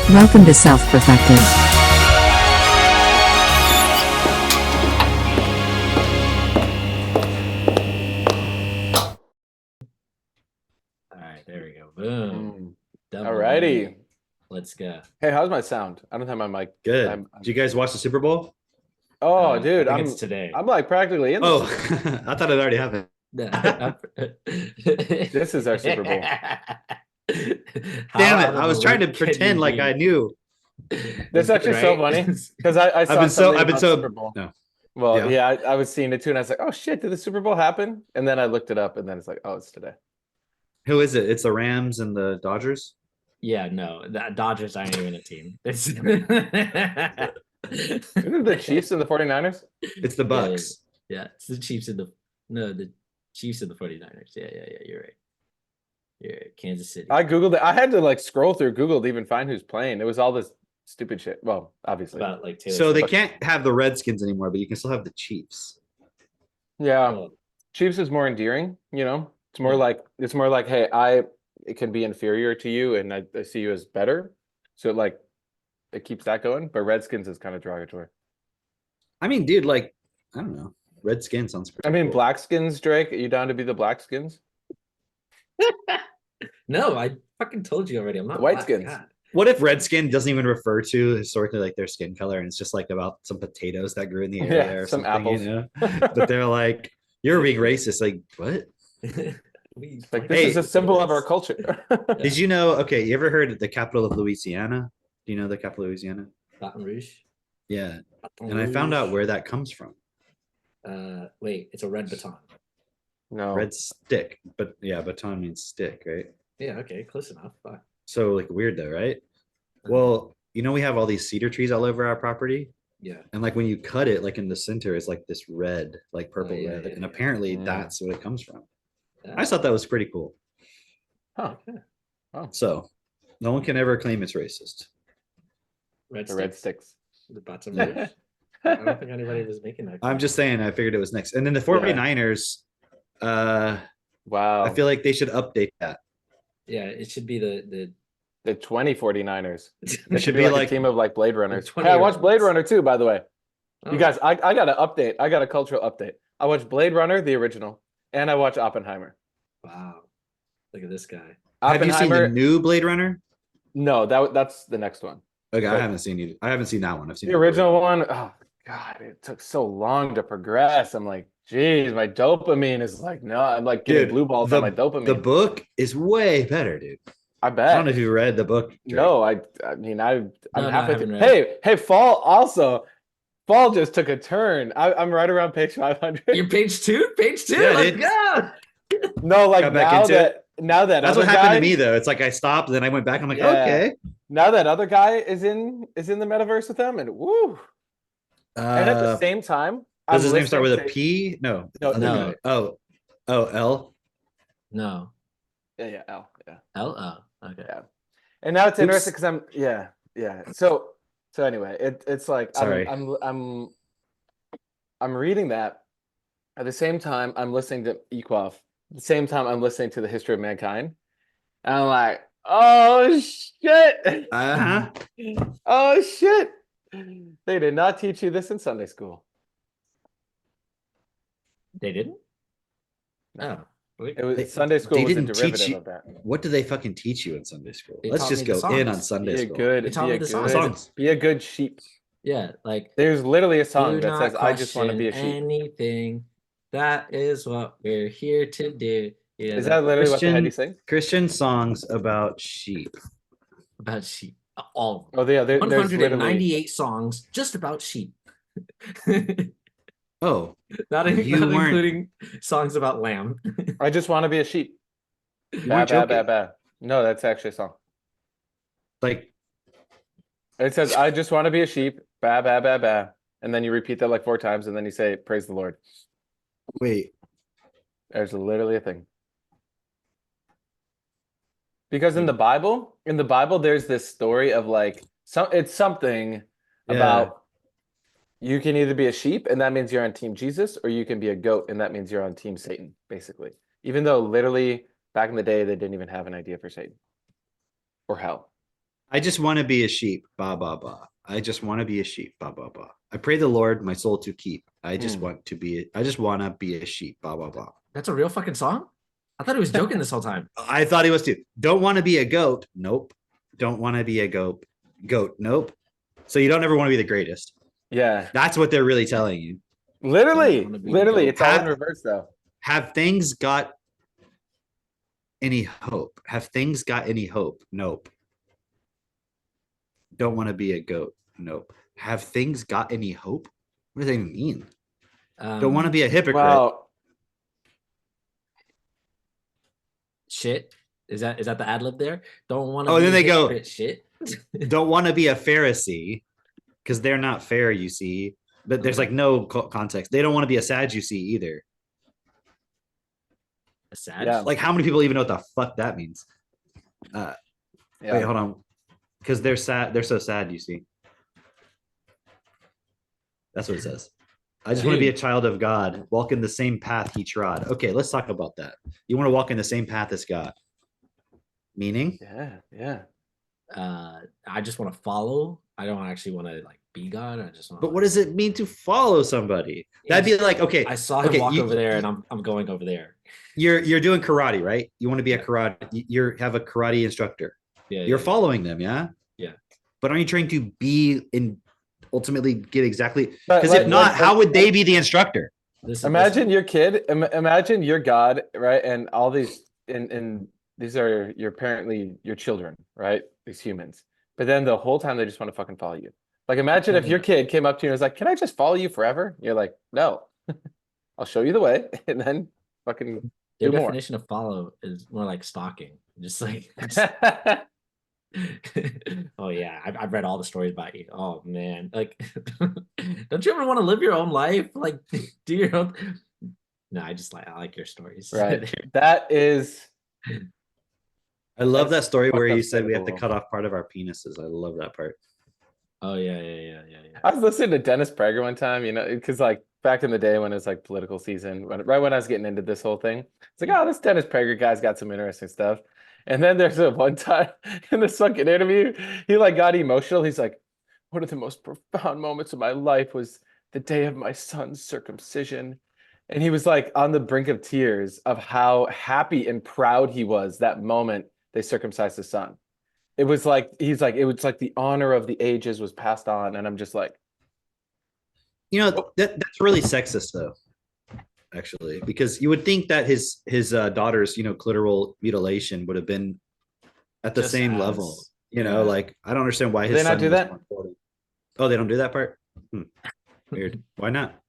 Welcome to Self-Perfected. All right, there we go. Boom. Double Alrighty. mic. Let's go. Hey, how's my sound? I don't have my mic. Good. Did you guys watch the Super Bowl? Oh, dude, I think it's today. I'm like practically in. Oh, I thought it already happened. This is our Super Bowl. Damn it! I was trying to pretend like I knew. That's actually so funny because I saw I've been so Super Bowl. no. Well, yeah, I was seeing it too, and I was like, "Oh shit, did the Super Bowl happen?" And then I looked it up, and then it's like, "Oh, it's today." Who is it? It's the Rams and the Dodgers. Yeah, no, the Dodgers aren't even a team. Isn't it the Chiefs and the 49ers? It's the Bucks. Yeah, it's the Chiefs and the Chiefs and the 49ers. Yeah, you're right. You're right. Kansas City. I googled it. I had to like scroll through Google to even find who's playing. It was all this stupid shit. Well, obviously, about like Taylor So they Swift. can't have the Redskins anymore, but you can still have the Chiefs. Yeah, Oh, Chiefs is more endearing. You know, it's more like hey, it can be inferior to you, and I see you as better. So it keeps that going. But Redskins is kind of derogatory. I mean, dude, like I don't know. Redskin sounds pretty I mean, cool. Blackskins, Drake. Are you down to be the Blackskins? No, I fucking told you already. I'm not The White black. Skins. God. What if Redskin doesn't even refer to historically like their skin color, and it's just like about some potatoes that grew in the area Yeah, or some something, apples. you know? But they're like, you're being racist. Like, what? Like this is a symbol of our culture. Did you know? Okay, you ever heard of the capital of Louisiana? Do you know the capital of Louisiana? Baton Rouge. Yeah, Baton and I found out Rouge. where that comes from. Wait, it's a red baton. No, Red stick, but yeah, baton means stick, right? Yeah, okay, close enough. Fuck. So like weird though, right? Well, you know we have all these cedar trees all over our property, Yeah. and like when you cut it, like in the center is like this red, like purple yeah, red, yeah, and yeah. apparently Mm. that's what it comes from. Yeah. I just thought that was pretty cool. huh? Okay. So no one can ever claim it's racist. Red The red sticks. sticks. The Baton Rouge. I don't think anybody was making that. I'm just saying, I figured it was next. And then the 49ers, Wow. I feel like they should update that. Yeah, it should be the the 49ers. It It should be like like a team of like Blade Runners. 20 Hey, I watched Blade year-olds. Runner too, by the way. Oh, You guys, I got an update. I got a cultural update. I watched Blade Runner, the original, and I watched Oppenheimer. wow. Look at this guy. have you seen the new Blade Runner? No, that's the next one. Okay, I But- haven't seen you. I haven't seen that one. I've seen The original one, oh god, it took so long to progress. I'm like, geez, my dopamine is like, no, I'm like getting Dude, blue balls on my dopamine. The book is way better, dude. I bet. I don't know if you read the book. Drake. No, I mean, I'm No, I halfway haven't through. read Hey, Fall also. Fall just took a turn. I'm right around page 500. You're page two? Page two? Yeah, Let's dude. go. No, like Got back now into that now that That's other what happened guy, to me though. It's like I stopped, then I went back. I'm like, Yeah. okay. now that other guy is in the metaverse with them, and woo. And at the same time, Does his I'm name start with a listening to- P? No. No, Other no. guy. Oh, L. No. Yeah, L. Yeah. L. Oh, okay. Yeah. And now it's Oops. interesting because yeah. So anyway, it's like Sorry. I'm reading that. At the same time, I'm listening to Equaf. At the same time, I'm listening to the history of mankind. And I'm like, oh shit. Uh-huh. Oh shit. They did not teach you this in Sunday school. They didn't? Oh. Wait. It was They- Sunday school they was a didn't teach derivative you- of that. What do they fucking teach you in Sunday school? They Let's taught just me the go in on songs. Sunday Be a school. good, They taught be me a the good, songs. be a good sheep. Yeah, like There's literally a song do that not says, "I just want to be a question sheep." anything. That is what we're here to do. Yeah, Is that literally what they had you Christian- sing? Christian songs about sheep. about sheep? All Oh, yeah, there's literally. 198 songs just about sheep. Oh, not You not weren't- including songs about lamb. I just want to be a sheep. you Ba, weren't ba, ba, joking. ba. No, that's actually a song. Like, It says, "I just want to be a sheep." Ba ba ba ba, and then you repeat that like 4 times, and then you say, "Praise the Lord." wait, There's literally a thing. Because in the Bible, there's this story of like it's something Yeah. about you can either be a sheep and that means you're on team Jesus, or you can be a goat and that means you're on team Satan, basically. Even though literally back in the day they didn't even have an idea for Satan or hell. I just want to be a sheep. Ba ba ba. I just want to be a sheep. Ba ba ba. I pray the Lord my soul to keep. I just want to be. I just want to be a sheep. Ba ba ba. That's a real fucking song? I thought he was joking this whole time. I thought he was too. Don't want to be a goat. Nope. Don't want to be a goat. Goat. Nope. So you don't ever want to be the greatest. Yeah, That's what they're really telling you. literally, wanna be literally, dope. it's all in Have- reverse though. Have things got any hope? Have things got any hope? Nope. Don't want to be a goat. Nope. Have things got any hope? What does that even mean? Don't want to be a hypocrite. Well, Shit. Is that the ad lib there? Don't want to. Oh, then they go- shit. Don't want to be a Pharisee because they're not fair, you see. But there's Okay. like no context. They don't want to be a Sadducee either. A sad. Yeah. Like, how many people even know what the fuck that means? yeah. Wait, hold on. Because they're sad. They're so sad, you see. That's what it says. I just want to be a child of God, walk in the same path he trod. Okay, let's talk about that. You want to walk in the same path as God. Meaning? Yeah. I just want to follow. I don't actually want to like be God. I just want. But what does it mean to follow somebody? That'd be like, okay, I saw him okay, walk you- over there, and I'm going over there. you're doing karate, right? You want to be a Yeah. karate, you have a karate instructor. Yeah. You're yeah. following them, yeah? Yeah. But aren't you trying to be in ultimately get exactly But because if not, how would they be the instructor? This is- Imagine your kid. Imagine your God, right? And all these, and these are your apparently your children, right? These humans. But then the whole time they just want to fucking follow you. Like, imagine if your kid came up to you and was like, "Can I just follow you forever?" You're like, "No, I'll show you the way," and then fucking Their do more. definition of follow is more like stalking. Just like. Oh yeah, I've read all the stories about you. Oh man, like, don't you ever want to live your own life? Like, do your own. No, I like your stories. Right. That is. I love that That's story where fucked up you said we have to state of cut off part of our penises. I love that part. Oh yeah. I was listening to Dennis Prager one time, you know, because like back in the day when it was like political season, right when I was getting into this whole thing, it's like, oh, this Dennis Prager guy's got some interesting stuff. And then there's a one time in this fucking interview, he like got emotional. He's like, one of the most profound moments of my life was the day of my son's circumcision. And he was like on the brink of tears of how happy and proud he was that moment they circumcised his son. It was like, he's like, it was like the honor of the ages was passed on. And I'm just like, You know, that's really sexist though, actually, because you would think that his daughter's, you know, clitoral mutilation would have been at the Just same as- level. You know, yeah. like I don't understand why Do his they not son do was that? more important. Oh, they don't do that part? Weird. Why not?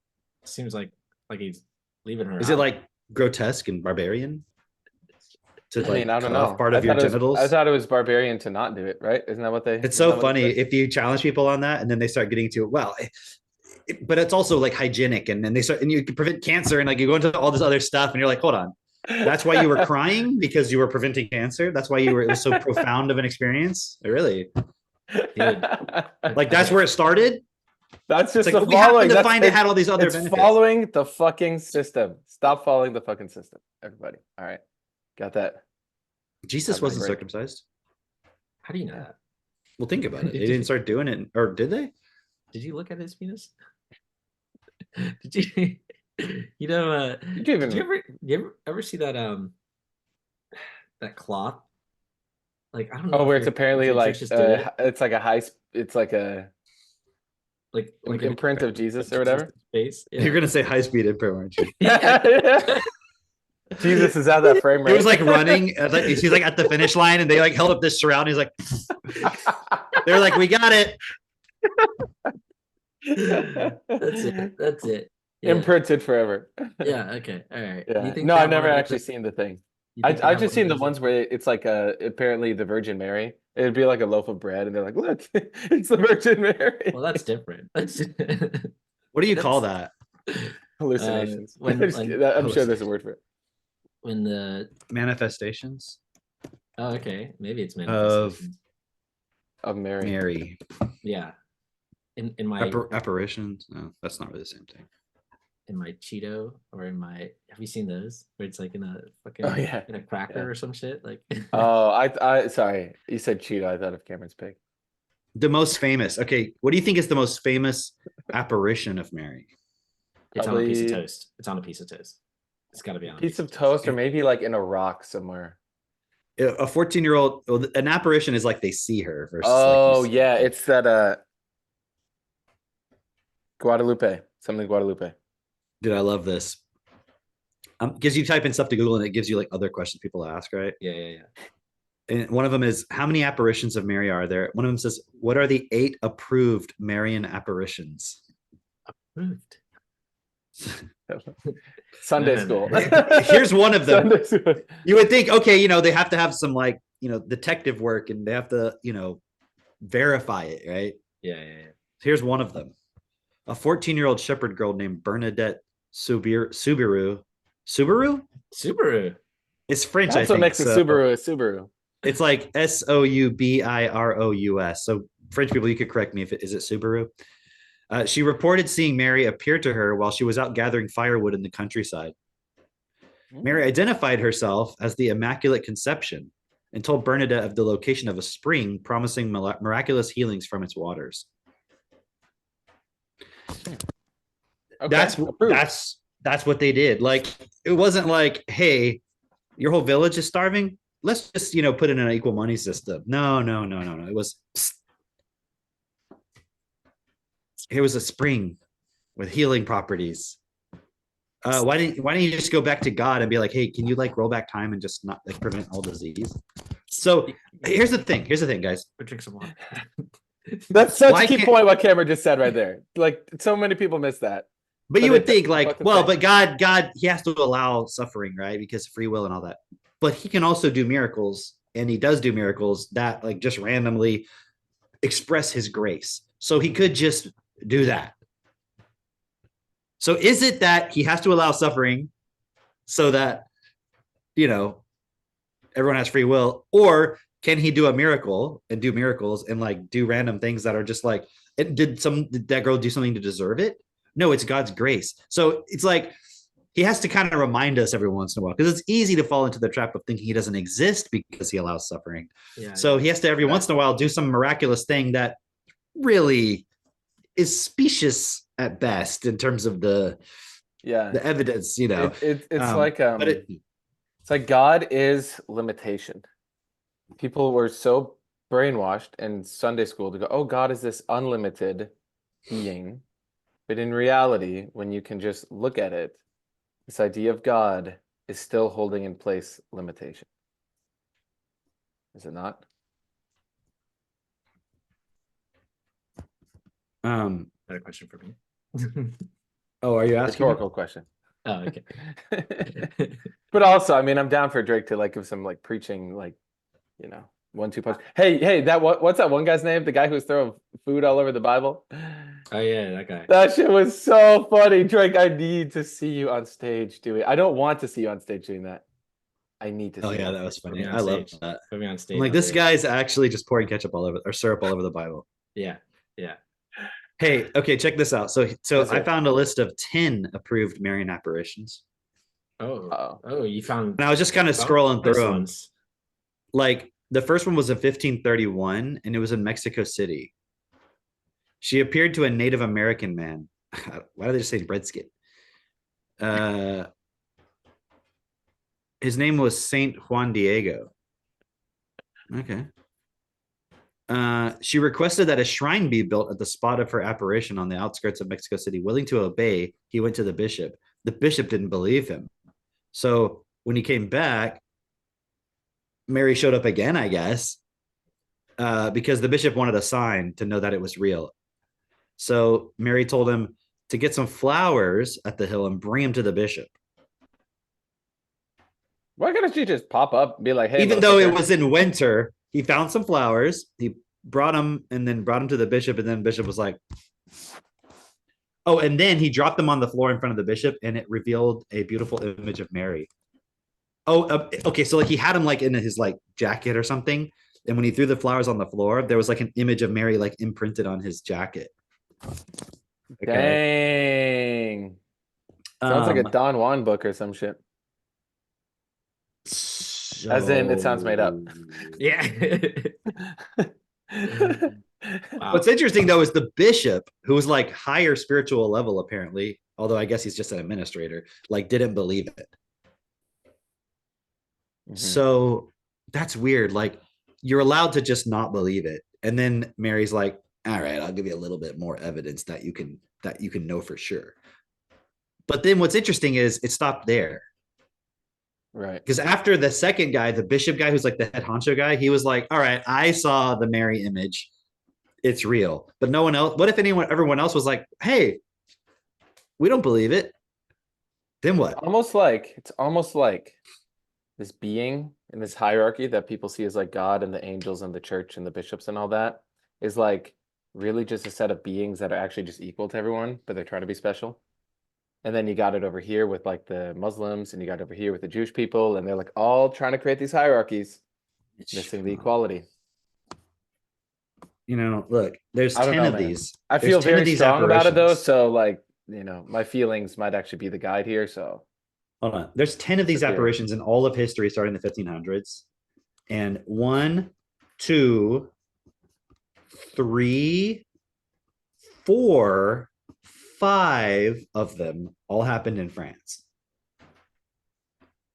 Seems like he's leaving her. Is it out. like grotesque and barbarian? To I like mean, I don't cut off know. part of your genitals? I thought it was barbarian to not do it, right? Isn't that what they? It's isn't so that what funny it says? if you challenge people on that and then they start getting to, well, but it's also like hygienic and then they start, and you can prevent cancer and like you go into all this other stuff and you're like, hold on. That's why you were crying, because you were preventing cancer. That's why it was so profound of an experience. Really? Like that's where it started. That's It's just like the we happen following. to That's find it had all these other it's benefits. following the fucking system. Stop following the fucking system, everybody. All right, got that. Jesus Have a wasn't break. circumcised. How do you know that? Well, think about it. They Did didn't you- start doing it, or did they? Did you look at his penis? Did you? You know, Did you even- you ever see that that cloth? Like, I don't know. Oh, if where it's your apparently like just did it. it's like a high. It's like a like an imprint of Jesus or whatever. Face. Yeah. You're gonna say high speed imprint, aren't you? Jesus is out of that frame He rate. was like running. He's like at the finish line, and they like held up this surround. He's like, they're like, we got it. That's it. That's it. Yeah. Imprinted forever. Yeah. Okay. All right. Yeah. You think No, they I've have one never of those- actually seen the thing. you think they I've have just one seen of the those- ones where it's like apparently the Virgin Mary. It'd be like a loaf of bread, and they're like, "Look, it's the Virgin Mary." Well, that's different. That's What do you call that? Hallucinations. when- I'm when- sure there's a word for it. when the Manifestations okay, maybe it's Of- manifestation. Of Mary. Mary. Yeah. In my Apparitions. No, that's not really the same thing. in my Cheeto or in my. Have you seen those? Where it's like in a fucking Oh, yeah. in a cracker Yeah. or some shit. Like Oh, I sorry. You said Cheeto. I thought of Cameron's pig. The most famous. Okay, what do you think is the most famous apparition of Mary? it's on a piece of Probably toast. It's on a piece of toast. It's got to be on a piece of toast, or maybe like in a rock somewhere. A 14-year-old, an apparition is like they see her versus Oh, like yeah, it's that Guadalupe. Something Guadalupe. Dude, I love this. Because you type in stuff to Google and it gives you like other questions people ask, right? Yeah. And one of them is, how many apparitions of Mary are there? One of them says, what are the 8 approved Marian apparitions? Approved. Sunday No. school. Here's one of them. Sunday school. You would think, okay, they have to have some like, detective work and they have to, verify it, right? Yeah. Here's one of them. A 14-year-old shepherd girl named Bernadette Subaru. It's French, That's I what think. makes a Subaru a Subaru. It's like Soubirous. So French people, you could correct me if is it Subaru. She reported seeing Mary appear to her while she was out gathering firewood in the countryside. Mary identified herself as the Immaculate Conception and told Bernadette of the location of a spring promising miraculous healings from its waters. Okay. That's what they did. Like, it wasn't like, hey, your whole village is starving. Let's just, put it in an equal money system. No. It was, here was a spring with healing properties. Why didn't you just go back to God and be like, hey, can you like roll back time and just not like prevent all disease? So here's the thing, guys. Drink some water. That's such a key point what Cameron just said right there. Like, so many people miss that. But you would think like, well, but God, he has to allow suffering, right? Because free will and all that. But he can also do miracles, and he does do miracles that like just randomly express his grace. So he could just do that. So is it that he has to allow suffering so that, everyone has free will? Or can he do a miracle and do miracles and like do random things that are just like, did that girl do something to deserve it? No, it's God's grace. So it's like he has to kind of remind us every once in a while, because it's easy to fall into the trap of thinking he doesn't exist because he allows suffering. So he has to every once in a while do some miraculous thing that really is specious at best in terms of the evidence. It's like God is limitation. People were so brainwashed in Sunday school to go, oh, God is this unlimited being. But in reality, when you can just look at it, this idea of God is still holding in place limitation. Is it not? Another question for me. Oh, are you asking? Rhetorical question. Oh, okay. But also, I mean, I'm down for Drake to like give some like preaching, like, 1-2 punch. Hey, what's that one guy's name? The guy who was throwing food all over the Bible. Oh yeah, that guy. That shit was so funny, Drake. I need to see you on stage doing. I don't want to see you on stage doing that. I need to. Oh yeah, that was funny. I love that. Put me on stage. I'm like, this guy's actually just pouring ketchup all over or syrup all over the Bible. Yeah. Hey, okay, check this out. So I found a list of 10 approved Marian apparitions. Oh, you found. And I was just kind of scrolling through them. Ones. Like the first one was in 1531, and it was in Mexico City. She appeared to a Native American man. Why do they just say Redskin? His name was Saint Juan Diego. Okay. She requested that a shrine be built at the spot of her apparition on the outskirts of Mexico City. Willing to obey, he went to the bishop. The bishop didn't believe him. So when he came back, Mary showed up again, I guess, because the bishop wanted a sign to know that it was real. So Mary told him to get some flowers at the hill and bring them to the bishop. Why couldn't she just pop up and be like, hey, even though it was in winter, he found some flowers, he brought them to the bishop, and then the bishop was like, oh, and then he dropped them on the floor in front of the bishop, and it revealed a beautiful image of Mary. Oh, okay, so like he had him like in his like jacket or something, and when he threw the flowers on the floor, there was like an image of Mary like imprinted on his jacket. Okay. Dang. Sounds like a Don Juan book or some shit. As in, it sounds made up. Yeah. Wow. What's interesting though is the bishop, who was like higher spiritual level apparently, although I guess he's just an administrator, like didn't believe it. So that's weird. Like you're allowed to just not believe it, and then Mary's like, "All right, I'll give you a little bit more evidence that you can know for sure." But then what's interesting is it stopped there. Right. Because after the second guy, the bishop guy, who's like the head honcho guy, he was like, all right, I saw the Mary image. It's real. But no one else, what if everyone else was like, hey, we don't believe it. Then what? It's almost like this being in this hierarchy that people see as like God and the angels and the church and the bishops and all that is like really just a set of beings that are actually just equal to everyone, but they're trying to be special. And then you got it over here with like the Muslims, and you got it over here with the Jewish people, and they're like all trying to create these hierarchies, missing the equality. You know, look, there's 10 of these. I feel very strong about it though, so like, you know, my feelings might actually be the guide here. So hold on. There's 10 of these apparitions in all of history starting in the 1500s. And 1, 2, 3, 4, 5 of them all happened in France.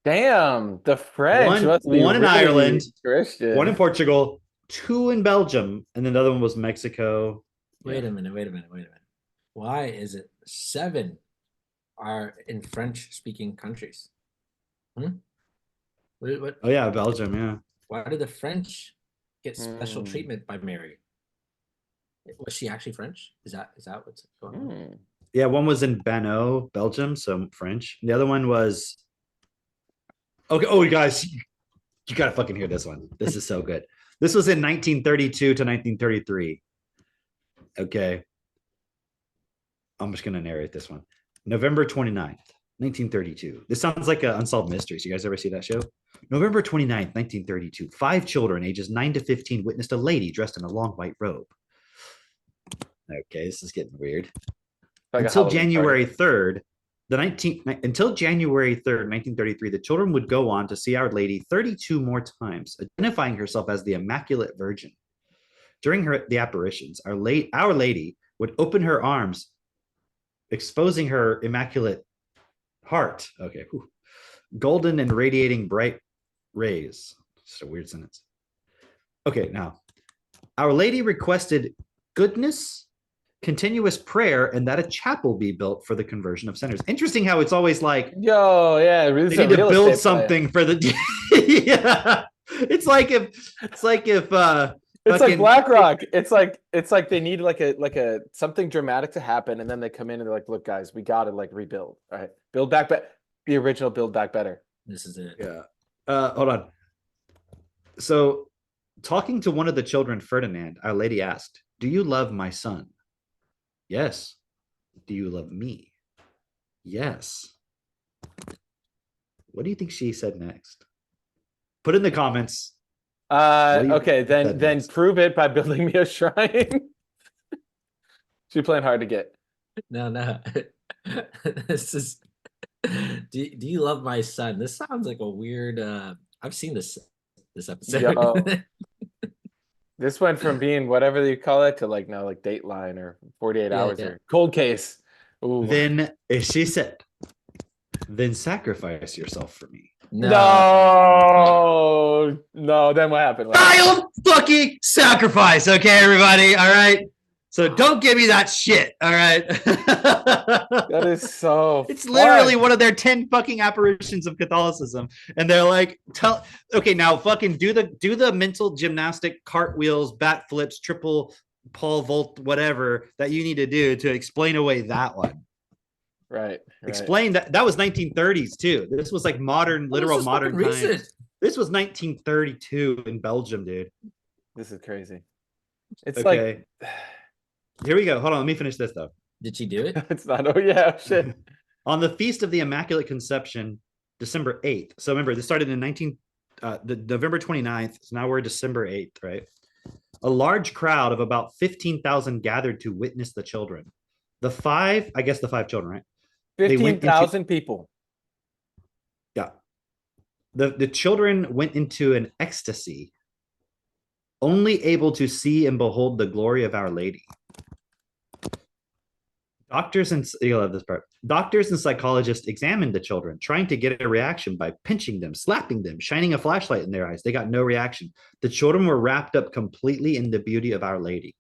Damn, the French. One in Ireland, Christian. 1 in Portugal, 2 in Belgium, and then the other one was Mexico. Wait a minute. Why is it 7 are in French-speaking countries? What? Oh yeah, Belgium, yeah. Why did the French get special treatment by Mary? Was she actually French? Is that what's going on? Yeah, one was in Bano, Belgium, so French. The other one was okay. Oh, you guys, you gotta fucking hear this one. This is so good. This was in 1932 to 1933. Okay. I'm just gonna narrate this one. November 29th, 1932. This sounds like an Unsolved Mysteries. You guys ever see that show? November 29th, 1932. 5 children ages 9 to 15 witnessed a lady dressed in a long white robe. Okay, this is getting weird. Until January 3rd, until January 3rd, 1933, the children would go on to see Our Lady 32 more times, identifying herself as the Immaculate Virgin. During the apparitions, Our Lady would open her arms, exposing her immaculate heart. Okay, whew. Golden and radiating bright rays. It's a weird sentence. Okay, now, Our Lady requested goodness, continuous prayer, and that a chapel be built for the conversion of sinners. Interesting how it's always like, yo, yeah, they need to build something for the yeah. It's like if it's like BlackRock. It's like they need like a something dramatic to happen, and then they come in and they're like, look, guys, we gotta like rebuild. All right, build back the original, build back better. This is it. Yeah. Hold on. So talking to one of the children, Ferdinand, Our Lady asked, do you love my son? Yes. Do you love me? Yes. What do you think she said next? Put in the comments. Okay, then prove it by building me a shrine. She playing hard to get. No. This is do you love my son? This sounds like a weird I've seen this episode. This went from being whatever you call it to like now like Dateline or 48 hours or Cold Case. Ooh. Then she said, then sacrifice yourself for me. No. Then what happened? Child fucking sacrifice. Okay, everybody. All right. So don't give me that shit. All right. That is so. It's literally one of their 10 fucking apparitions of Catholicism, and they're like, okay, now fucking do the mental gymnastic, cartwheels, bat flips, triple Paul Volt, whatever that you need to do to explain away that one. Right. Explain that was 1930s too. This was like modern, literal modern times. This was 1932 in Belgium, dude. This is crazy. It's okay. Like. Here we go. Hold on. Let me finish this though. Did she do it? It's not. Oh yeah, shit. On the Feast of the Immaculate Conception, December 8th. So remember, this started in the November 29th. So now we're December 8th, right? A large crowd of about 15,000 gathered to witness the children. The 5 children, right? They went into 15,000 people. yeah. The children went into an ecstasy, only able to see and behold the glory of Our Lady. Doctors and you'll love this part. Doctors and psychologists examined the children, trying to get a reaction by pinching them, slapping them, shining a flashlight in their eyes. They got no reaction. The children were wrapped up completely in the beauty of Our Lady.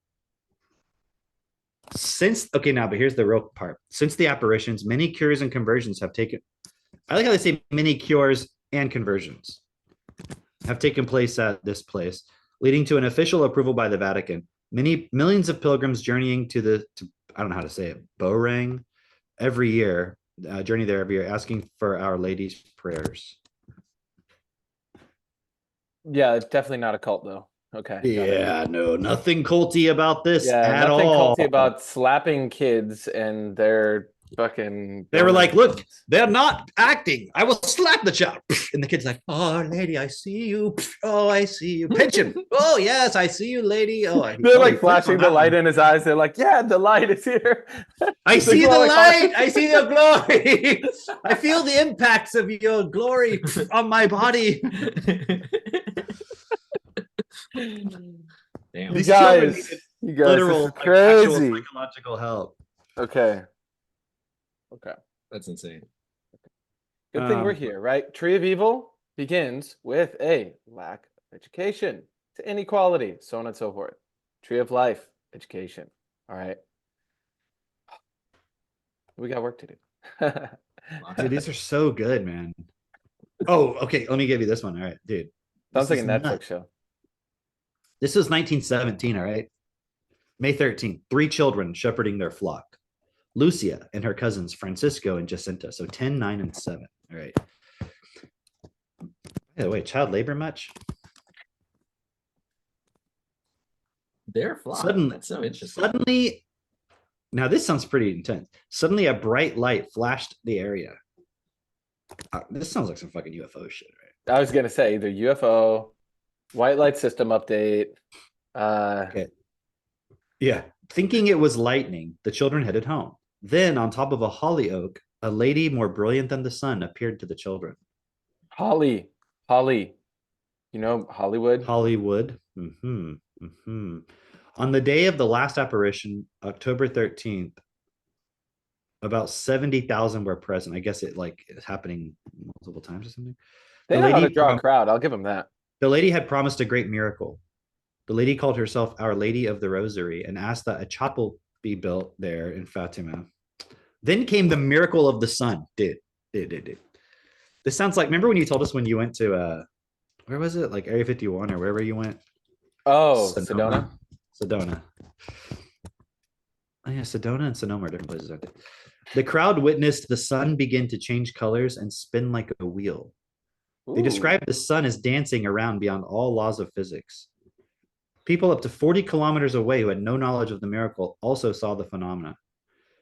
But here's the real part. Since the apparitions, many cures and conversions have taken. I like how they say many cures and conversions have taken place at this place, leading to an official approval by the Vatican. Millions of pilgrims journeying to I don't know how to say it, Borang, every year, journey there every year, asking for Our Lady's prayers. Yeah, it's definitely not a cult though. Okay. Yeah, no, nothing culty about this at nothing all. culty about slapping kids and their fucking. They were like, look, they're not acting. I will slap the child. And the kid's like, oh, lady, I see you. Oh, I see you. Pinch him. Oh, yes, I see you, lady. Oh, they're like flashing the light in his eyes. They're like, yeah, the light is here. I see the light. I see your glory. I feel the impacts of your glory on my body. Damn. You guys, literal, crazy psychological help. Okay. That's insane. Good thing we're here, right? Tree of Evil begins with a lack of education to inequality, so on and so forth. Tree of Life, education. All right. We got work to do. Dude, these are so good, man. Oh, okay. Let me give you this one. All right, dude. Sounds like a Netflix show. This is 1917, all right? May 13th, 3 children shepherding their flock. Lucia and her cousins, Francisco and Jacinta. So 10, 9, and 7. All right. By the way, child labor much? Their flock. That's so interesting. Suddenly, now this sounds pretty intense. Suddenly, a bright light flashed the area. This sounds like some fucking UFO shit, right? I was gonna say either UFO, white light system update. Okay. Yeah. Thinking it was lightning, the children headed home. Then, on top of a holly oak, a lady more brilliant than the sun appeared to the children. Holly. You know Hollywood? Hollywood. On the day of the last apparition, October 13th, about 70,000 were present. I guess it is happening multiple times or something. They know how to draw a crowd. I'll give them that. The lady had promised a great miracle. The lady called herself Our Lady of the Rosary and asked that a chapel be built there in Fatima. Then came the miracle of the sun. Did. This sounds like, remember when you told us when you went to, where was it? Like Area 51 or wherever you went? Oh, Sedona. Oh yeah, Sedona and Sonoma are different places, aren't they? The crowd witnessed the sun begin to change colors and spin like a wheel. They described the sun as dancing around beyond all laws of physics. People up to 40 kilometers away who had no knowledge of the miracle also saw the phenomena.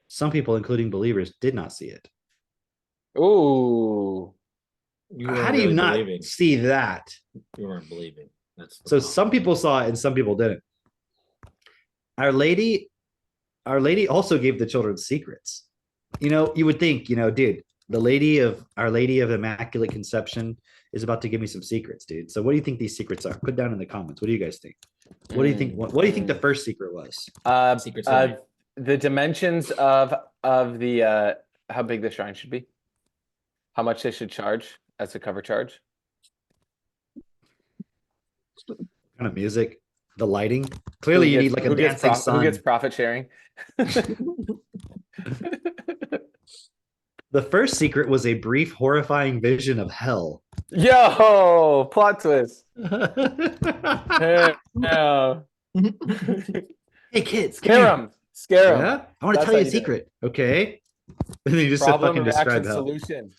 Some people, including believers, did not see it. Ooh. How do you not see that? You weren't believing. So some people saw it and some people didn't. Our Lady also gave the children secrets. You would think, dude, Our Lady of Immaculate Conception is about to give me some secrets, dude. So what do you think these secrets are? Put down in the comments. What do you guys think? What do you think? What do you think the first secret was? The dimensions of the how big the shrine should be, how much they should charge as a cover charge. Kind of music, the lighting. Clearly, you need like a dancing sun. Who gets profit sharing? The first secret was a brief, horrifying vision of hell. Yo, plot twist. Hey, no. Hey kids, scare them. Yeah? I want to tell you a secret. Okay. And then you just fucking describe hell. Solution.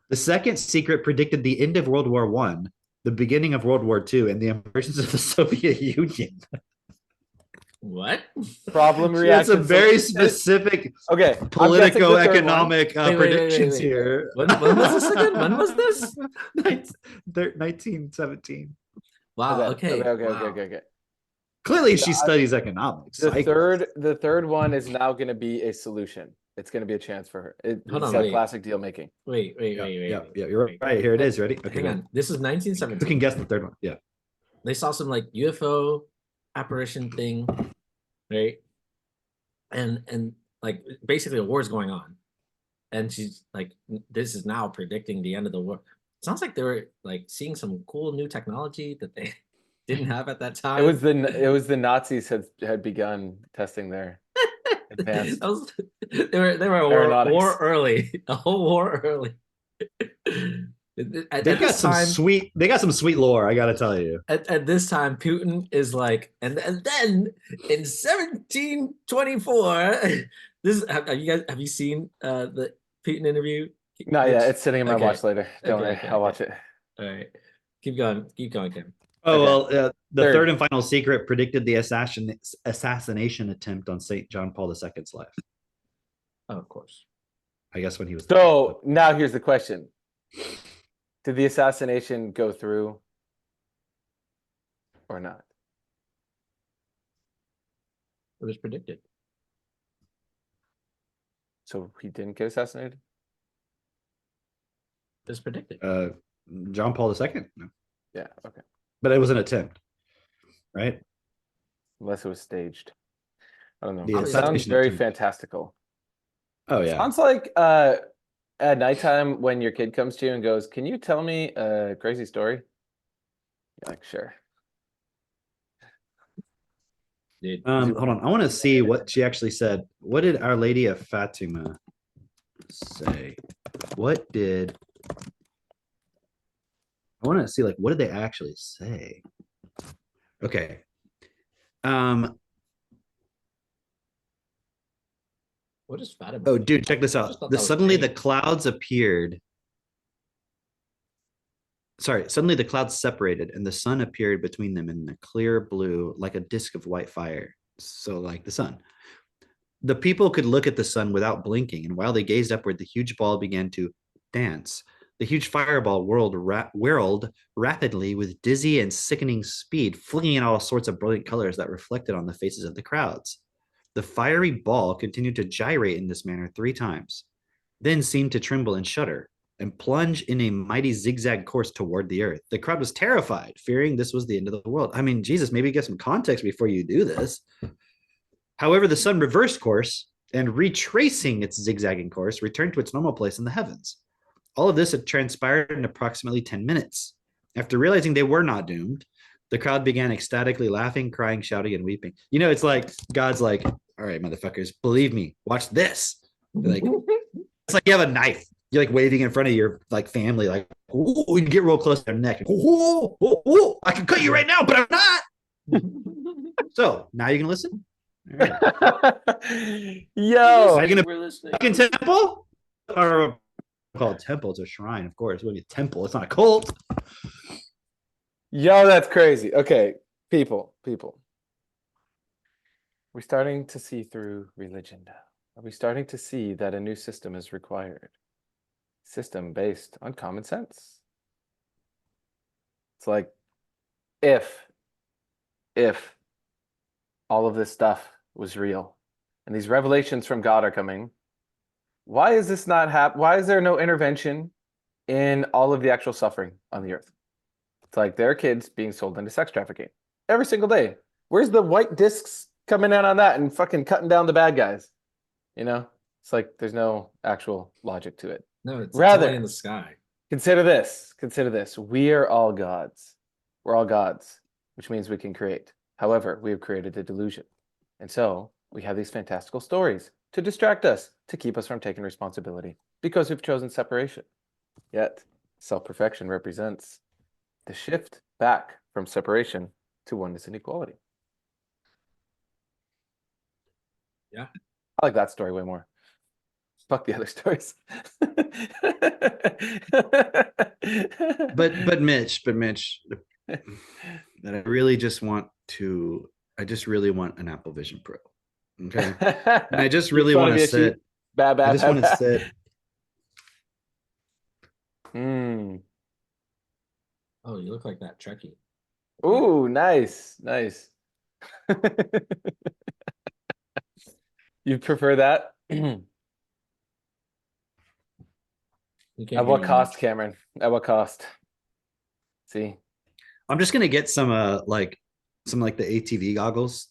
The second secret predicted the end of World War I, the beginning of World War II, and the emergence of the Soviet Union. What? Problem reaction. That's a very specific politico-economic predictions here. When was this again? When was this? 1917. Wow. Okay. Okay. Clearly, she studies economics. The third one is now going to be a solution. It's going to be a chance for her. Hold It's on, like wait. classic deal making. Wait, wait, Yeah, wait, wait. yeah, wait, yeah. You're wait. right. Here it is. Ready? Okay, Hang go. on. This is Who can 1917. guess the third one? Yeah. They saw some like UFO apparition thing, right? And like basically a war is going on, and she's like, this is now predicting the end of the war. Sounds like they were like seeing some cool new technology that they didn't have at that time. It was the Nazis had begun testing their advanced They were a aeronautics. war early, a whole war early. At They got this some time, sweet. They got some sweet lore. I gotta tell you. at this time, Putin is like, and then in 1724, this have you seen the Putin interview? No, yeah, it's sitting in my Okay. watch later. Don't Okay, worry, okay, I'll okay. watch it. All right, keep going, Kim. Oh Okay. well, the Third. third and final secret predicted the assassination attempt on Saint John Paul II's life. Oh, of course. I guess when he was. So now here's the question: did the assassination go through or not? It was predicted. So he didn't get assassinated? It was predicted. John Paul II. No, Yeah, okay. but it was an attempt, right? Unless it was staged. I don't know. The It sounds assassination very attempt. fantastical. Oh yeah. Sounds like at nighttime when your kid comes to you and goes, "Can you tell me a crazy story?" You're like, "Sure." Dude, Hold on. I want to see what she actually said. What did Our Lady of Fatima say? What did I want to see? Like, what did they actually say? Okay. what is Fatima? Oh, dude, check this I out. just thought that was Suddenly the paint. clouds appeared. Sorry, suddenly the clouds separated and the sun appeared between them in a clear blue, like a disk of white fire. So, like the sun. The people could look at the sun without blinking, and while they gazed upward, the huge ball began to dance. The huge fireball whirled rapidly with dizzy and sickening speed, flinging out all sorts of brilliant colors that reflected on the faces of the crowds. The fiery ball continued to gyrate in this manner 3 times, then seemed to tremble and shudder, and plunge in a mighty zigzag course toward the earth. The crowd was terrified, fearing this was the end of the world. I mean, Jesus, maybe get some context before you do this. However, the sun reversed course and, retracing its zigzagging course, returned to its normal place in the heavens. All of this had transpired in approximately 10 minutes. After realizing they were not doomed, the crowd began ecstatically laughing, crying, shouting, and weeping. You know, it's like God's like, all right, motherfuckers, believe me, watch this. Like, it's like you have a knife. You're like waving in front of your like family, like, ooh, you get real close to their neck. Ooh, ooh, ooh, I can cut you right now, but I'm not. So now you can listen. All right. Yo, Are you gonna We're listening. fucking temple or called temple? It's a shrine, of course. It would be a temple. It's not a cult. yo, that's crazy. Okay, people. We're starting to see through religion now. Are we starting to see that a new system is required? System based on common sense. It's like if all of this stuff was real and these revelations from God are coming, why is this not why is there no intervention in all of the actual suffering on the earth? It's like there are kids being sold into sex trafficking every single day. Where's the white discs coming in on that and fucking cutting down the bad guys? You know, it's like there's no actual logic to it. No, it's Rather, only in the sky. Consider this. We are all gods. We're all gods, which means we can create. However, we have created a delusion. And so we have these fantastical stories to distract us, to keep us from taking responsibility, because we've chosen separation. Yet, self-perfection represents the shift back from separation to oneness and equality. Yeah. I like that story way more. Fuck the other stories. But Mitch, that I really just want an Apple Vision Pro. Okay. And I just really want to sit. I just want to sit. Oh, you look like that Trekkie. Ooh, nice. You prefer that? You can't At hear what you cost, much. Cameron? At what cost? See, I'm just gonna get some like the ATV goggles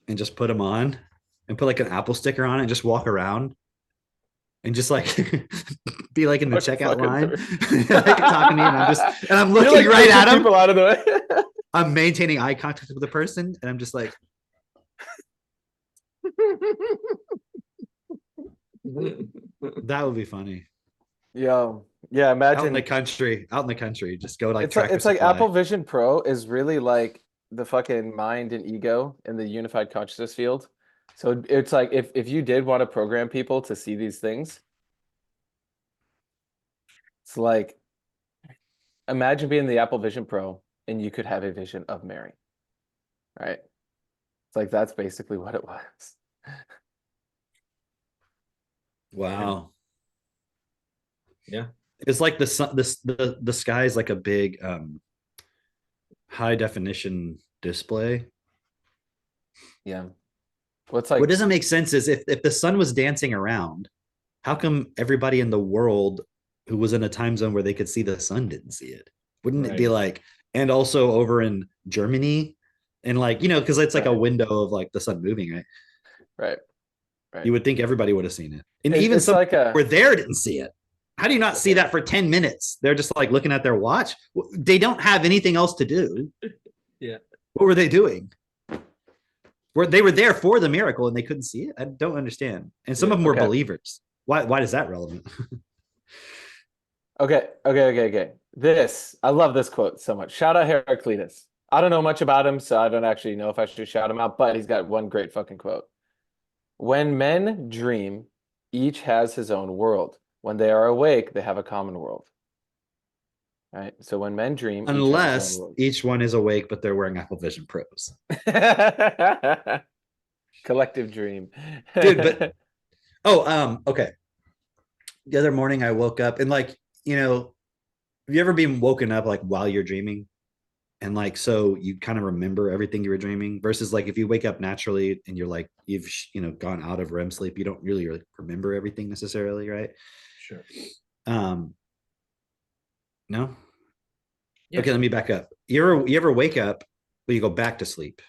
and just put them on and put like an Apple sticker on it and just walk around and just like be like in the Fucking checkout line, through. like talking to you, and I'm You're looking like right at pushing him. people out of the way. I'm maintaining eye contact with the person, and I'm just like, that would be funny. Yo, yeah, Out in imagine the country, just go like it's like Tractor it's like Supply. Apple Vision Pro is really like the fucking mind and ego in the unified consciousness field. So it's like if you did want to program people to see these things, it's like imagine being the Apple Vision Pro and you could have a vision of Mary. Right? It's like that's basically what it was. Wow. Yeah. It's like the sun, the sky is like a big high definition display. Yeah. What's like What doesn't make sense is if the sun was dancing around, how come everybody in the world who was in a time zone where they could see the sun didn't see it? Wouldn't it be Right. like, and also over in Germany, and like, you know, because it's like a Right. window of like the sun moving, right? right. Right. You would think everybody would have seen it, and It- even it's some like people a were there didn't see it. How do you not see that for 10 minutes? They're just like looking at their watch. They don't have anything else to do. Yeah. What were they doing? Where they were there for the miracle and they couldn't see it? I don't understand. And some Yeah, of them were okay. believers. Why is that relevant? Okay. This, I love this quote so much. Shout out Heraclitus. I don't know much about him, so I don't actually know if I should shout him out, but he's got one great fucking quote. When men dream, each has his own world. When they are awake, they have a common world. Right? So when men dream, Unless each one is awake, but they're wearing Apple Vision Pros. Collective dream. Dude, but okay. The other morning I woke up and like, you know, have you ever been woken up like while you're dreaming? And like, so you kind of remember everything you were dreaming versus like if you wake up naturally and you're like, you've, you know, gone out of REM sleep, you don't really remember everything necessarily, right? Sure. No? Yeah. Okay, let me back up. You ever wake up, but you go back to sleep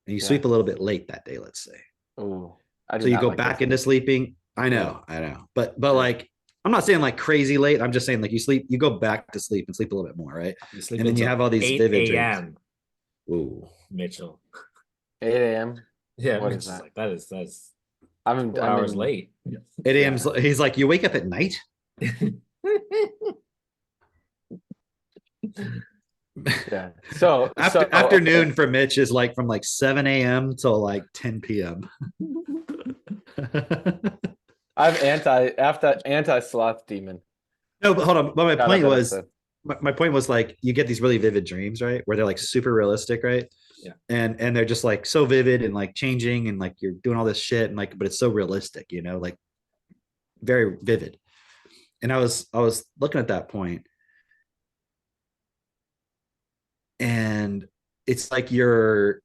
and you sleep a little bit late that day, let's say. Oh, I do So you not go like back this. into sleeping. I know. But like, I'm not saying like crazy late. I'm just saying like you go back to sleep and sleep a little bit more, right? You sleep And then you until have all these 8 vivid dreams. a.m. Ooh. Mitchell. 8 a.m. Yeah, What is Mitchell's that? like that's I'm 4 hours in- late. 8 a.m. He's like, you wake up at night? Yeah. So Afternoon for Mitch is like from like 7 a.m. till like 10 p.m. I'm anti sloth demon. No, but hold on. But Shout out that episode. my point was like you get these really vivid dreams, right? Where they're like super realistic, right? Yeah. And they're just like so vivid and like changing and like you're doing all this shit and like, but it's so realistic, you know, like very vivid. And I was looking at that point, and it's like you're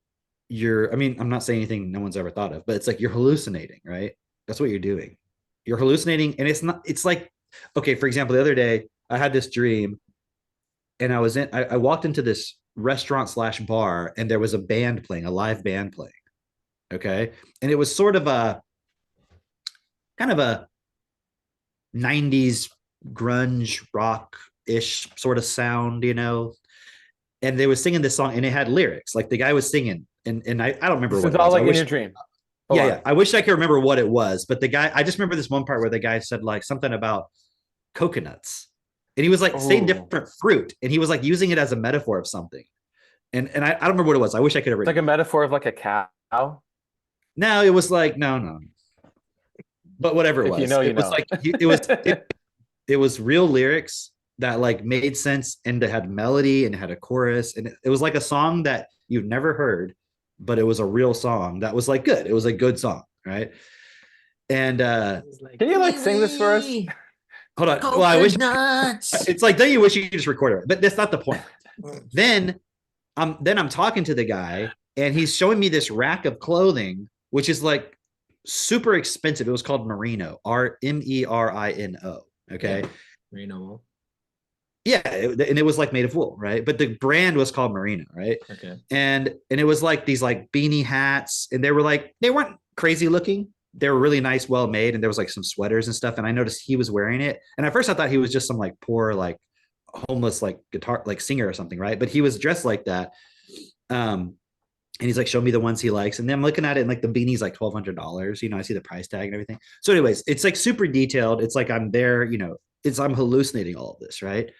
I mean, I'm not saying anything no one's ever thought of, but it's like you're hallucinating, right? That's what you're doing. You're hallucinating, and it's like, okay, for example, the other day I had this dream and I walked into this restaurant / bar and there was a band playing, a live band playing. Okay. And it was sort of a kind of a 90s grunge rock ish sort of sound, you know. And they were singing this song and it had lyrics. Like the guy was singing, and I don't remember This what is it all was. like in your dream. Yeah. I wish I could remember what it was, but the guy, I just remember this one part where the guy said like something about coconuts. And he was like saying different fruit, and he was like using it as a metaphor of something. And I don't remember what it was. I wish I could have. It's like a metaphor of like a cow. No, it was like no. But whatever it was, you know, it was like it was real lyrics that like made sense, and it had melody and it had a chorus, and it was like a song that you've never heard, but it was a real song that was like good. It was a good song, right? And can you like sing this for us? Hold on. Well, I wish it's like, don't you wish you could just record it? But that's not the point. Then I'm talking to the guy, and he's showing me this rack of clothing, which is like super expensive. It was called Merino, Merino. Okay. Yeah. Merino wool. Yeah, and it was like made of wool, right? But the brand was called Merino, right? Okay. And it was like these like beanie hats, and they weren't crazy looking. They were really nice, well made, and there was like some sweaters and stuff. And I noticed he was wearing it, and at first I thought he was just some like poor like homeless like guitar like singer or something, right? But he was dressed like that. And he's like, show me the ones he likes. And then I'm looking at it, and like the beanie's like $1,200. You know, I see the price tag and everything. So, anyways, it's like super detailed. It's like I'm there, you know, I'm hallucinating all of this, right?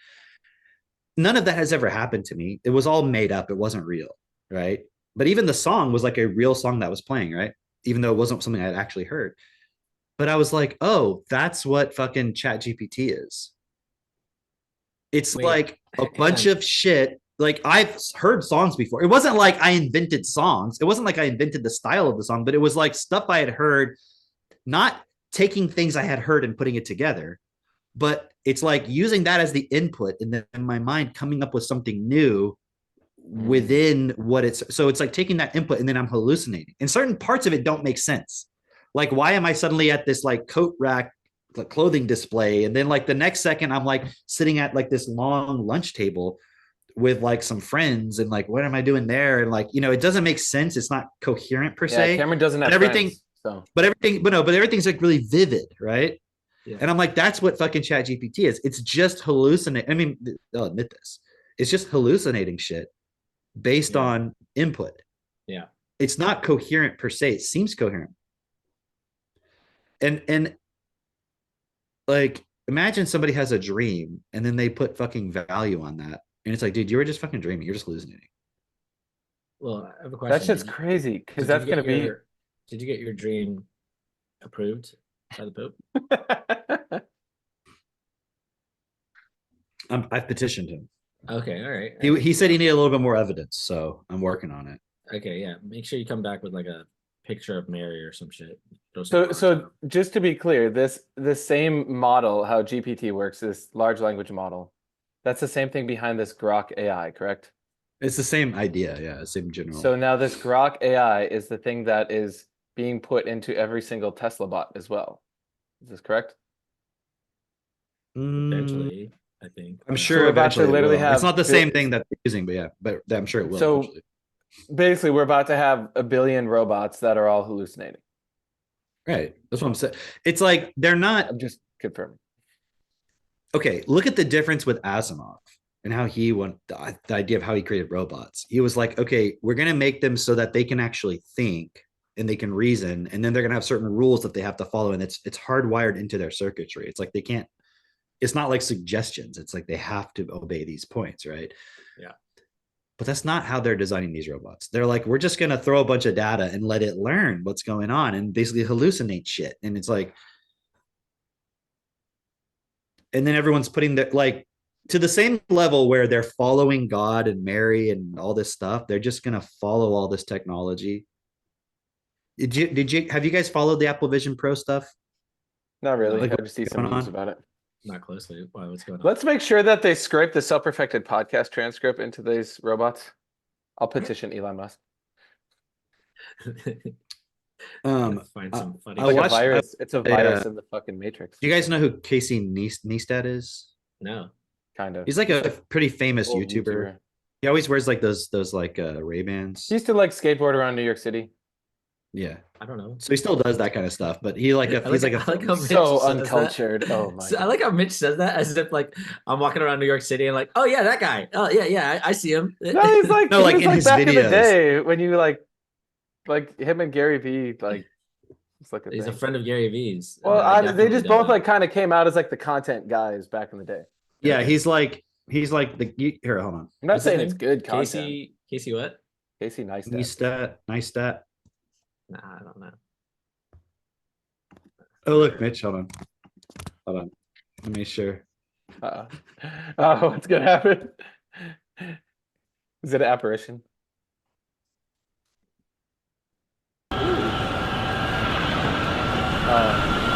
None of that has ever happened to me. It was all made up. It wasn't real, right? But even the song was like a real song that was playing, right? Even though it wasn't something I had actually heard. But I was like, oh, that's what fucking Chat GPT is. It's Wait, like a hang bunch on. of shit. Like I've heard songs before. It wasn't like I invented songs. It wasn't like I invented the style of the song, but it was like stuff I had heard, not taking things I had heard and putting it together, but it's like using that as the input and then in my mind coming up with something new within what it's so it's like taking that input and then I'm hallucinating. And certain parts of it don't make sense. Like, why am I suddenly at this like coat rack clothing display? And then like the next second, I'm like sitting at like this long lunch table with like some friends, and like, what am I doing there? And like, you know, it doesn't make sense. It's not coherent per Yeah, se. Cameron doesn't have But everything, friends, so but everything's like really vivid, right? Yeah. And I'm like, that's what fucking Chat GPT is. It's just hallucinating. I mean, they'll admit this. It's just hallucinating shit based Yeah. on input. Yeah. It's not coherent per se. It seems coherent. And like, imagine somebody has a dream and then they put fucking value on that. And it's like, dude, you were just fucking dreaming. You're just hallucinating. Well, I have a question. that shit's Did you- crazy did because you that's get gonna be. Did you get your dream approved by the Pope? I've petitioned him. Okay, all right. He said he needed a little bit more evidence, so I'm working on it. Okay, yeah. Make sure you come back with like a picture of Mary or some shit. Throw some So, bars so out. just to be clear, this same model, how GPT works, this large language model, that's the same thing behind this Grok AI, correct? It's the same idea, yeah, same general. So now this Grok AI is the thing that is being put into every single Tesla bot as well. Is this correct? Eventually, I think. I'm but- sure we're about to eventually it literally will. have It's not the Bill- same thing that they're using, but yeah, but I'm sure it will. So- eventually. Basically, we're about to have 1 billion robots that are all hallucinating. Right, that's what I'm saying. It's like they're not I'm just confirming. okay. Look at the difference with Asimov and how he went the idea of how he created robots. He was like, okay, we're gonna make them so that they can actually think and they can reason, and then they're gonna have certain rules that they have to follow, and it's hardwired into their circuitry. It's like they can't. It's not like suggestions. It's like they have to obey these points, right? Yeah. But that's not how they're designing these robots. They're like, we're just gonna throw a bunch of data and let it learn what's going on and basically hallucinate shit. And it's like, and then everyone's putting that like to the same level where they're following God and Mary and all this stuff. They're just gonna follow all this technology. Did you have you guys followed the Applerition Pro stuff? Not really. Like, I just see some going news on? about it. Not closely. Why? What's going on? Let's make sure that they scrape the self-perfected podcast transcript into these robots. I'll petition Elon Musk. Let's find some funny. I Like watched- a virus. It's a I, virus in the fucking Matrix. Do you guys know who Casey Neistat is? No. Kind of. He's like a pretty famous Old YouTuber. He always wears like those like Ray-Bans. He used to like skateboard around New York City. Yeah. I don't know. So he still does that kind of stuff, but he like I he's like I like how a Mitch So says that. uncultured. Oh my. So I like how Mitch says that as if like I'm walking around New York City and like, oh yeah, that guy. Oh yeah, I see him. No, he's like No, he like was in like his back in the videos. day when you like him and Gary Vee like it's like a He's a thing. friend of Gary Vee's. Well, I they definitely just know both that. like kind of came out as like the content guys back in the day. yeah, Okay. he's like here, hold on. I'm not What's his saying it's name? good content. Casey what? Casey Neistat. Neistat. Nah, I don't know. Oh look, Mitch, hold on. Let me sure. Oh, what's gonna happen? Is it an apparition?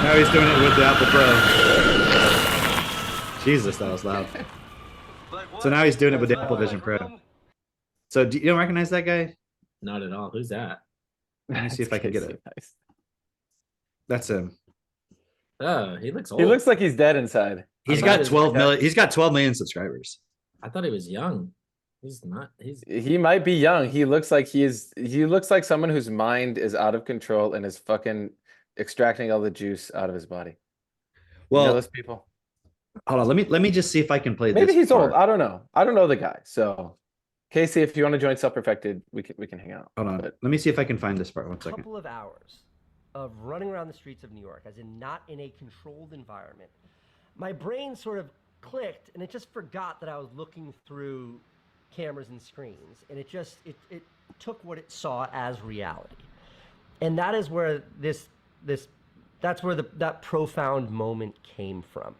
Now he's doing it with the Apple Pro. Jesus, that was loud. So now he's doing it with the Apple Vision Pro. So you don't recognize that guy? Not at all. Who's that? Let me see if I can get it. Nice. That's him. Oh, he looks old. He looks like he's dead inside. He's thought got it was 12 like million. He's got 12 million subscribers. I thought he was young. He's not. He might be young. He looks like he looks like someone whose mind is out of control and is fucking extracting all the juice out of his body. You know Well, those people? hold on. Let me just see if I can play Maybe this he's old. part. I don't know. I don't know the guy. So Casey, if you want to join Self Perfected, we can hang out. Hold on. But Let me see if I can find this part. One second. Couple of hours of running around the streets of New York, as in not in a controlled environment, my brain sort of clicked and it just forgot that I was looking through cameras and screens, and it took what it saw as reality. And that is where that profound moment came from.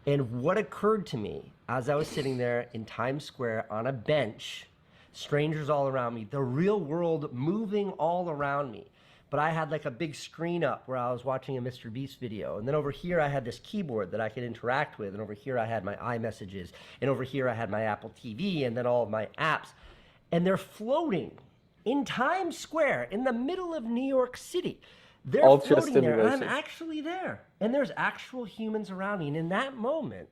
And what occurred to me as I was sitting there in Times Square on a bench, strangers all around me, the real world moving all around me. But I had like a big screen up where I was watching a Mr. Beast video. And then over here I had this keyboard that I could interact with. And over here I had my iMessages. And over here I had my Apple TV and then all of my apps. And they're floating in Times Square in the middle of New York City. They're Ultra floating there. And I'm stimulation. actually there. And there's actual humans around me. And in that moment,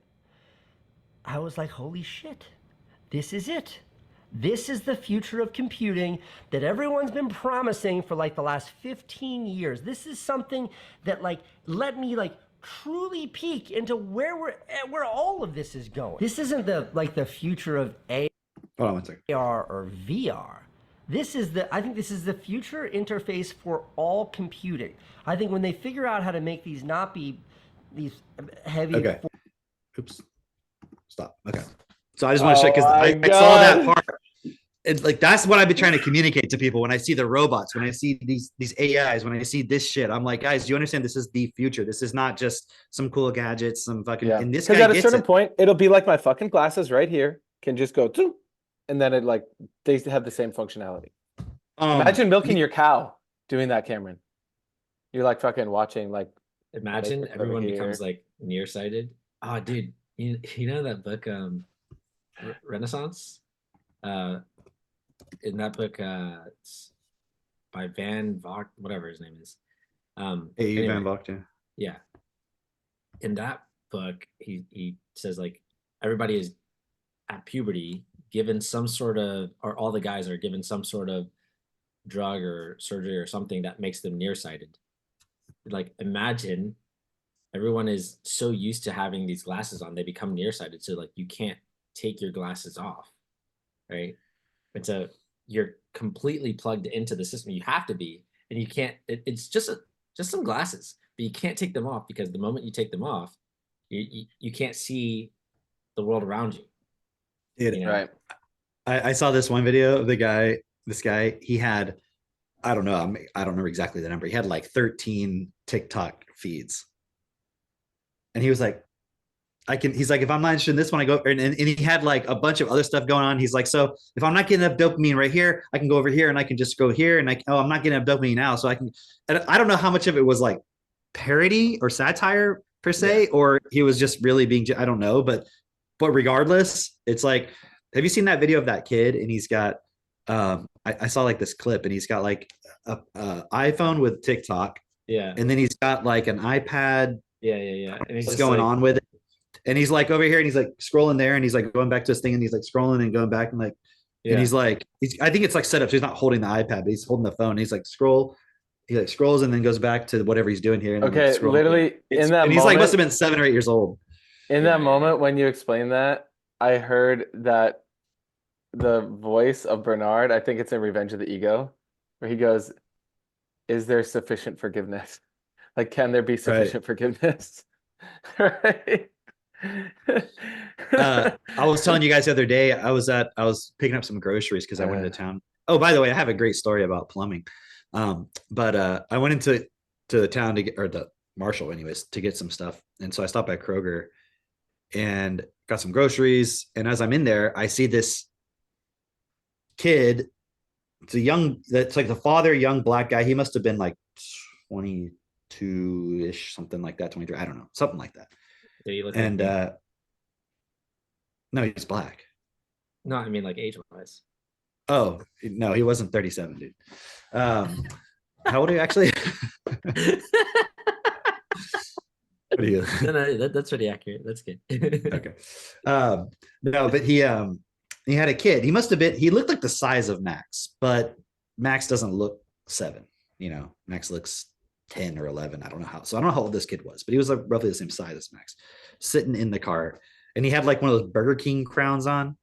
I was like, holy shit, this is it. This is the future of computing that everyone's been promising for like the last 15 years. This is something that like let me like truly peek into where all of this is going. This isn't the future of Hold on one second. AR or VR. I think this is the future interface for all computing. I think when they figure out how to make these not be these heavy. Okay. Oops. Stop. Okay. So I just want to check because Oh I my saw that God. part. It's like that's what I've been trying to communicate to people when I see the robots, when I see these AIs, when I see this shit. I'm like, guys, do you understand this is the future? This is not just some cool gadgets, some fucking. Yeah. And this Because guy at a gets certain it. point, it'll be like my fucking glasses right here can just go zoom, and then it like they have the same functionality. Imagine milking your cow doing that, Cameron. You're like fucking watching like Imagine Matrix over everyone here. becomes like nearsighted. Oh, dude, you know that book, Renaissance? In that book, it's by Van Vogt, whatever his name is. Van Anyway, Vogt, yeah. yeah. In that book, he says like everybody is at puberty given some sort of, or all the guys are given some sort of drug or surgery or something that makes them nearsighted. Like imagine everyone is so used to having these glasses on, they become nearsighted. So like you can't take your glasses off, right? And so you're completely plugged into the system. You have to be, and you can't. It's just some glasses, but you can't take them off because the moment you take them off, you can't see the world around you. You know? right. I saw this one video of the guy. This guy, he had, I don't know, I don't remember exactly the number. He had like 13 TikTok feeds, and he was like, he's like, if I'm not interested in this one, I go, and he had like a bunch of other stuff going on. He's like, so if I'm not getting enough dopamine right here, I can go over here and I can just go here. And I'm not getting enough dopamine now. So I can, and I don't know how much of it was like parody or satire per se, or he was just really being, I don't know, but regardless, it's like, have you seen that video of that kid? And he's got, I saw like this clip and he's got like a iPhone with TikTok. Yeah. And then he's got like an iPad. Yeah. And he's What's just going like, on with it? And he's like over here and he's like scrolling there and he's like going back to his thing and he's like scrolling and going back and like, and he's like, I think it's like set up. So he's not holding the iPad, but he's holding the phone. And he's like he like scrolls and then goes back to whatever he's doing here. And then, Okay, like, literally in that and he's moment, like, must have been 7 or 8 years old. in that moment when you explained that, I heard that the voice of Bernard, I think it's in Revenge of the Ego, where he goes, is there sufficient forgiveness? Like, can there be sufficient forgiveness? Right. I was telling you guys the other day, I was picking up some groceries because I went into town. Oh, by the way, I have a great story about plumbing. But I went into the town to get, or the Marshall anyways, to get some stuff. And so I stopped by Kroger and got some groceries. And as I'm in there, I see this kid. That's like the father, young black guy. He must have been like 22-ish, something like that, 23. I don't know, something like that. Yeah, you look And like no, he's black. no, I mean like age wise. Oh no, he wasn't 37, dude. How old are you actually? What do you? No, that's pretty accurate. That's good. Okay. No, but he had a kid. He looked like the size of Max, but Max doesn't look 7. Max looks 10 or 11. I don't know how. So I don't know how old this kid was, but he was like roughly the same size as Max, sitting in the car. And he had like one of those Burger King crowns on,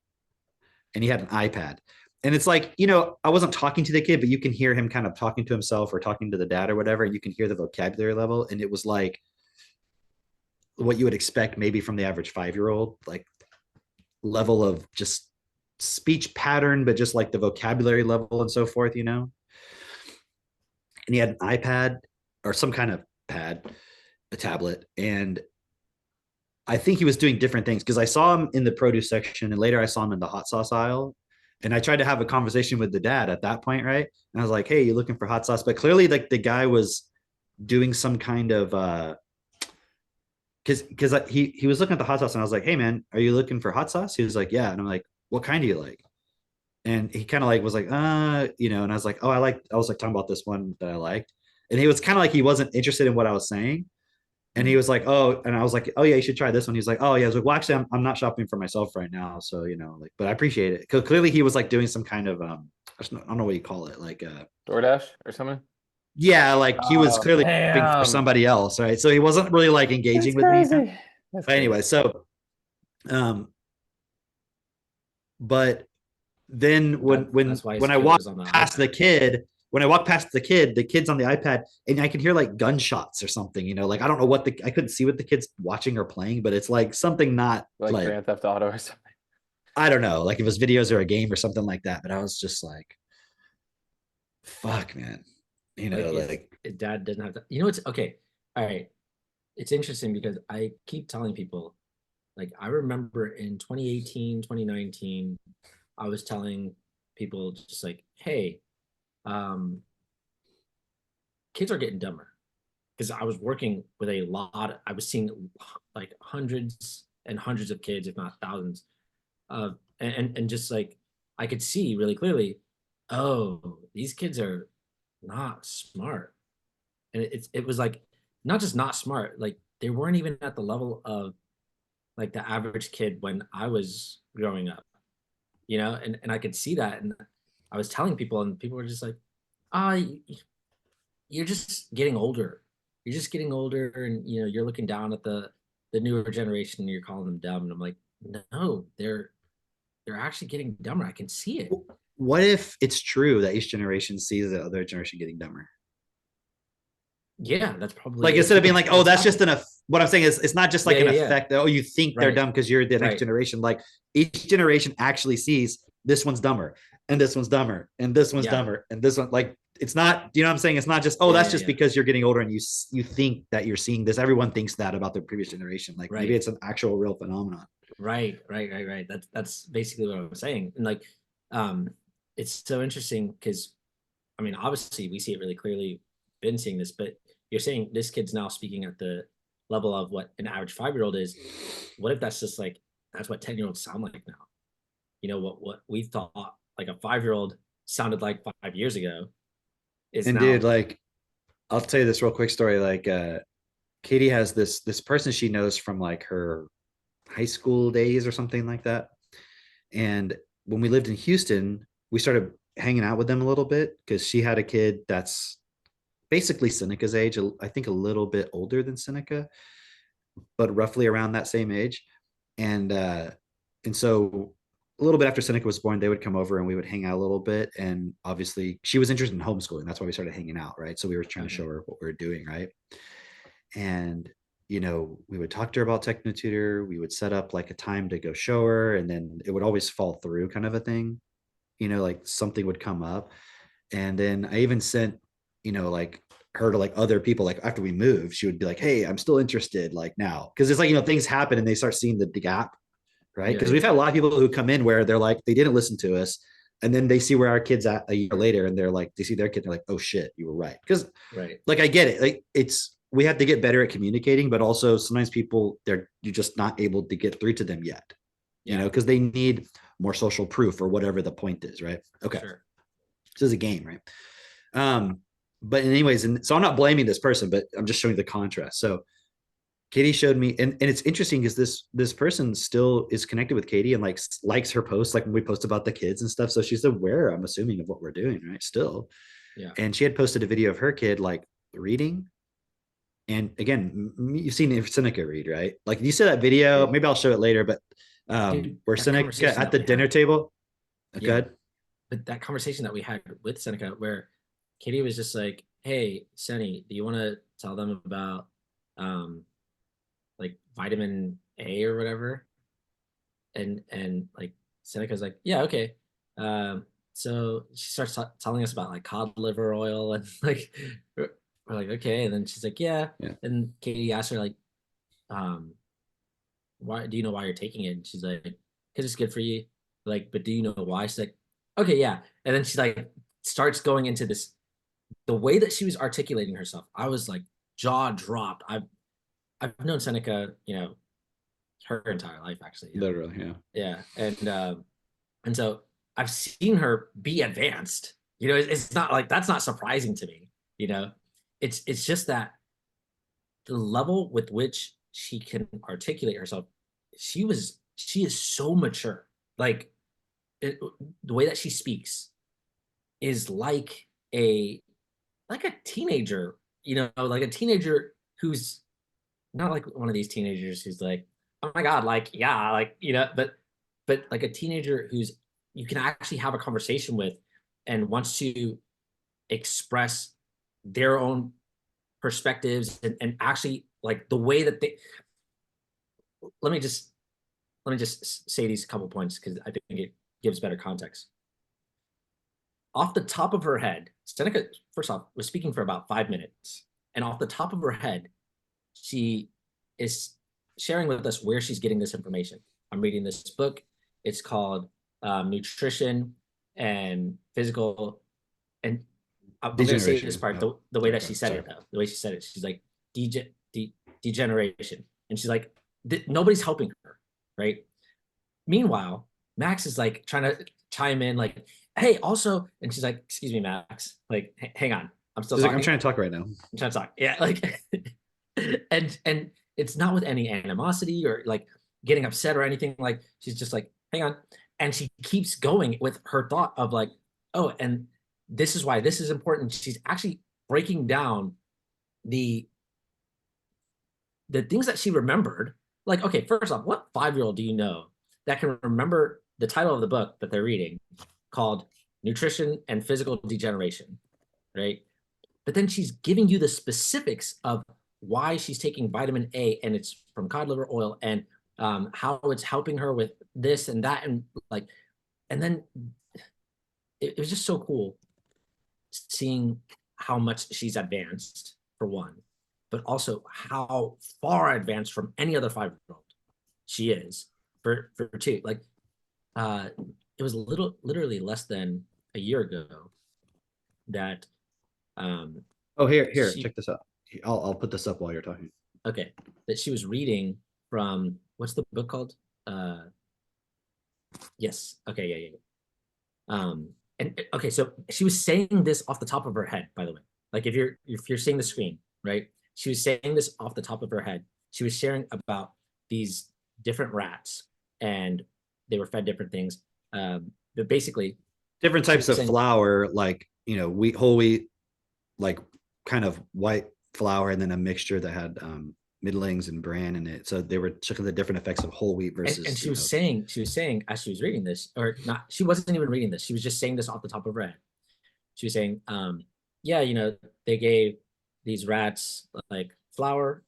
and he had an iPad. And it's like, I wasn't talking to the kid, but you can hear him kind of talking to himself or talking to the dad or whatever. And you can hear the vocabulary level. And it was like what you would expect maybe from the average 5-year-old, like level of just speech pattern, but just like the vocabulary level and so forth, And he had an iPad or some kind of pad, a tablet. And I think he was doing different things because I saw him in the produce section and later I saw him in the hot sauce aisle. And I tried to have a conversation with the dad at that point, right? And I was like, hey, you looking for hot sauce? But clearly, like the guy was doing some kind of because he was looking at the hot sauce and I was like, hey man, are you looking for hot sauce? He was like, yeah. And I'm like, what kind do you like? And he kind of like was like, and I was like, I was like talking about this one that I liked. And he was kind of like he wasn't interested in what I was saying. And he was like, oh, and I was like, oh yeah, you should try this one. He's like, oh yeah. I was like, well, actually, I'm not shopping for myself right now, so but I appreciate it because clearly he was like doing some kind of I don't know what you call it, like DoorDash or something. yeah, like he was clearly shopping for Damn. somebody else, right? So he wasn't really like engaging with me. That's But anyway, so but then That's why his when I kid walked was on the past iPad. the kid, the kid's on the iPad, and I can hear like gunshots or something, like I don't know I couldn't see what the kid's watching or playing, but it's like something not like like Grand Theft Auto or something. I don't know, like if it was videos or a game or something like that. But I was just like, fuck, man, If dad doesn't have that. It's okay. All right. It's interesting because I keep telling people, like, I remember in 2018, 2019, I was telling people just like, hey, kids are getting dumber because I was working with I was seeing like hundreds and hundreds of kids, if not thousands, and just like I could see really clearly, oh, these kids are not smart, and it was like not just not smart, like they weren't even at the level of like the average kid when I was growing up, and I could see that, and I was telling people, and people were just like, ah, you're just getting older. You're just getting older, and you're looking down at the newer generation, and you're calling them dumb. And I'm like, no, they're actually getting dumber. I can see it. what if it's true that each generation sees the other generation getting dumber? Yeah, that's probably Like it. instead of being like, oh, that's just happening. what I'm saying is it's not just like Yeah, an yeah, yeah. effect that, oh, you think they're Right. dumb because you're the next Right. generation. Like each generation actually sees this one's dumber and this one's dumber and this one's Yeah. dumber and this one, like it's not, what I'm saying? It's not just, oh, Yeah, that's yeah, just yeah. because you're getting older and you think that you're seeing this. Everyone thinks that about the previous generation. Like maybe Right. it's an actual real phenomenon. Right. That's basically what I was saying. And like, it's so interesting because, I mean, obviously we see it really clearly. Been seeing this, but you're saying this kid's now speaking at the level of what an average 5-year-old is. What if that's just like that's what 10-year-olds sound like now? What we thought like a 5-year-old sounded like 5 years ago is And now. dude, like, I'll tell you this real quick story. Like, Katie has this person she knows from like her high school days or something like that. And when we lived in Houston, we started hanging out with them a little bit because she had a kid that's basically Seneca's age, I think a little bit older than Seneca, but roughly around that same age. And so a little bit after Seneca was born, they would come over and we would hang out a little bit. And obviously she was interested in homeschooling. That's why we started hanging out, right? So we were trying to show her what we were doing, right? And we would talk to her about Technotutor. We would set up like a time to go show her, and then it would always fall through, kind of a thing. Like something would come up. And then I even sent, like her to like other people. Like after we moved, she would be like, hey, I'm still interested, like now. Because it's like, things happen and they start seeing the gap, right? Because we've had a lot of people who come in where they're like, they didn't listen to us. And then they see where our kids at a year later, and they're like, they see their kid, they're like, oh shit, you were right. Because like, I get it. Like we have to get better at communicating, but also sometimes people, you're just not able to get through to them yet, because they need more social proof or whatever the point is, right? Okay. Sure. This is a game, right? But anyways, and so I'm not blaming this person, but I'm just showing the contrast. So Katie showed me, and it's interesting because this person still is connected with Katie and like likes her posts, like when we post about the kids and stuff. So she's aware, I'm assuming, of what we're doing, right? Still. Yeah. And she had posted a video of her kid like reading. And again, you've seen Seneca read, right? Like you saw that video. Yeah. Maybe I'll show it later, but Dude, where that Seneca conversation at that the we dinner had. table. Yeah. Good. But that conversation that we had with Seneca, where Katie was just like, "Hey, Senny, do you want to tell them about like vitamin A or whatever?" And like Seneca's like, "Yeah, okay." So she starts telling us about like cod liver oil and like we're like, "Okay," and then she's like, "Yeah," Yeah. and Katie asked her like, "Why do you know why you're taking it?" And she's like, "Because it's good for you." Like, but do you know why? She's like, "Okay, yeah," and then she like starts going into this. The way that she was articulating herself, I was like jaw dropped. I've known Seneca, her entire life actually. Literally, yeah. Yeah, and so I've seen her be advanced. It's not like that's not surprising to me. It's just that the level with which she can articulate herself, she is so mature. Like the way that she speaks is like a teenager, like a teenager who's not like one of these teenagers who's like, oh my God, like, yeah, like, but like a teenager who's you can actually have a conversation with and wants to express their own perspectives and actually like the way that they let me just say these couple points because I think it gives better context. Off the top of her head, Seneca, first off, was speaking for about 5 minutes. And off the top of her head, she is sharing with us where she's getting this information. I'm reading this book. It's called Nutrition and Physical. And I'm going to say this part the way that she said it, though. The way she said it, she's like, degeneration. And she's like, nobody's helping her, right? Meanwhile, Max is like trying to chime in, like, hey, also, and she's like, excuse me, Max, like, hang on, I'm still talking. Like, I'm trying to talk right now. I'm trying to talk. Yeah, like, and it's not with any animosity or like getting upset or anything. Like, she's just like, hang on, and she keeps going with her thought of like, oh, and this is why this is important. She's actually breaking down the things that she remembered. Like, okay, first off, what 5-year-old do you know that can remember the title of the book that they're reading called Nutrition and Physical Degeneration, right? But then she's giving you the specifics of why she's taking vitamin A, and it's from cod liver oil, and how it's helping her with this and that, and like, and then it was just so cool seeing how much she's advanced for one, but also how far advanced from any other 5-year-old she is for two. Like, it was literally less than a year ago that here, check this out. I'll put this up while you're talking. Okay, that she was reading from, what's the book called? Yes. Okay, yeah. And okay, so she was saying this off the top of her head, by the way. Like if you're seeing the screen, right? She was saying this off the top of her head. She was sharing about these different rats, and they were fed different things. But basically, different types of flour, like wheat, whole wheat, like kind of white flour, and then a mixture that had middlings and bran in it. So they were checking the different effects of whole wheat versus. And she was saying as she was reading this, or not, she wasn't even reading this. She was just saying this off the top of her head. She was saying, yeah, they gave these rats like flour.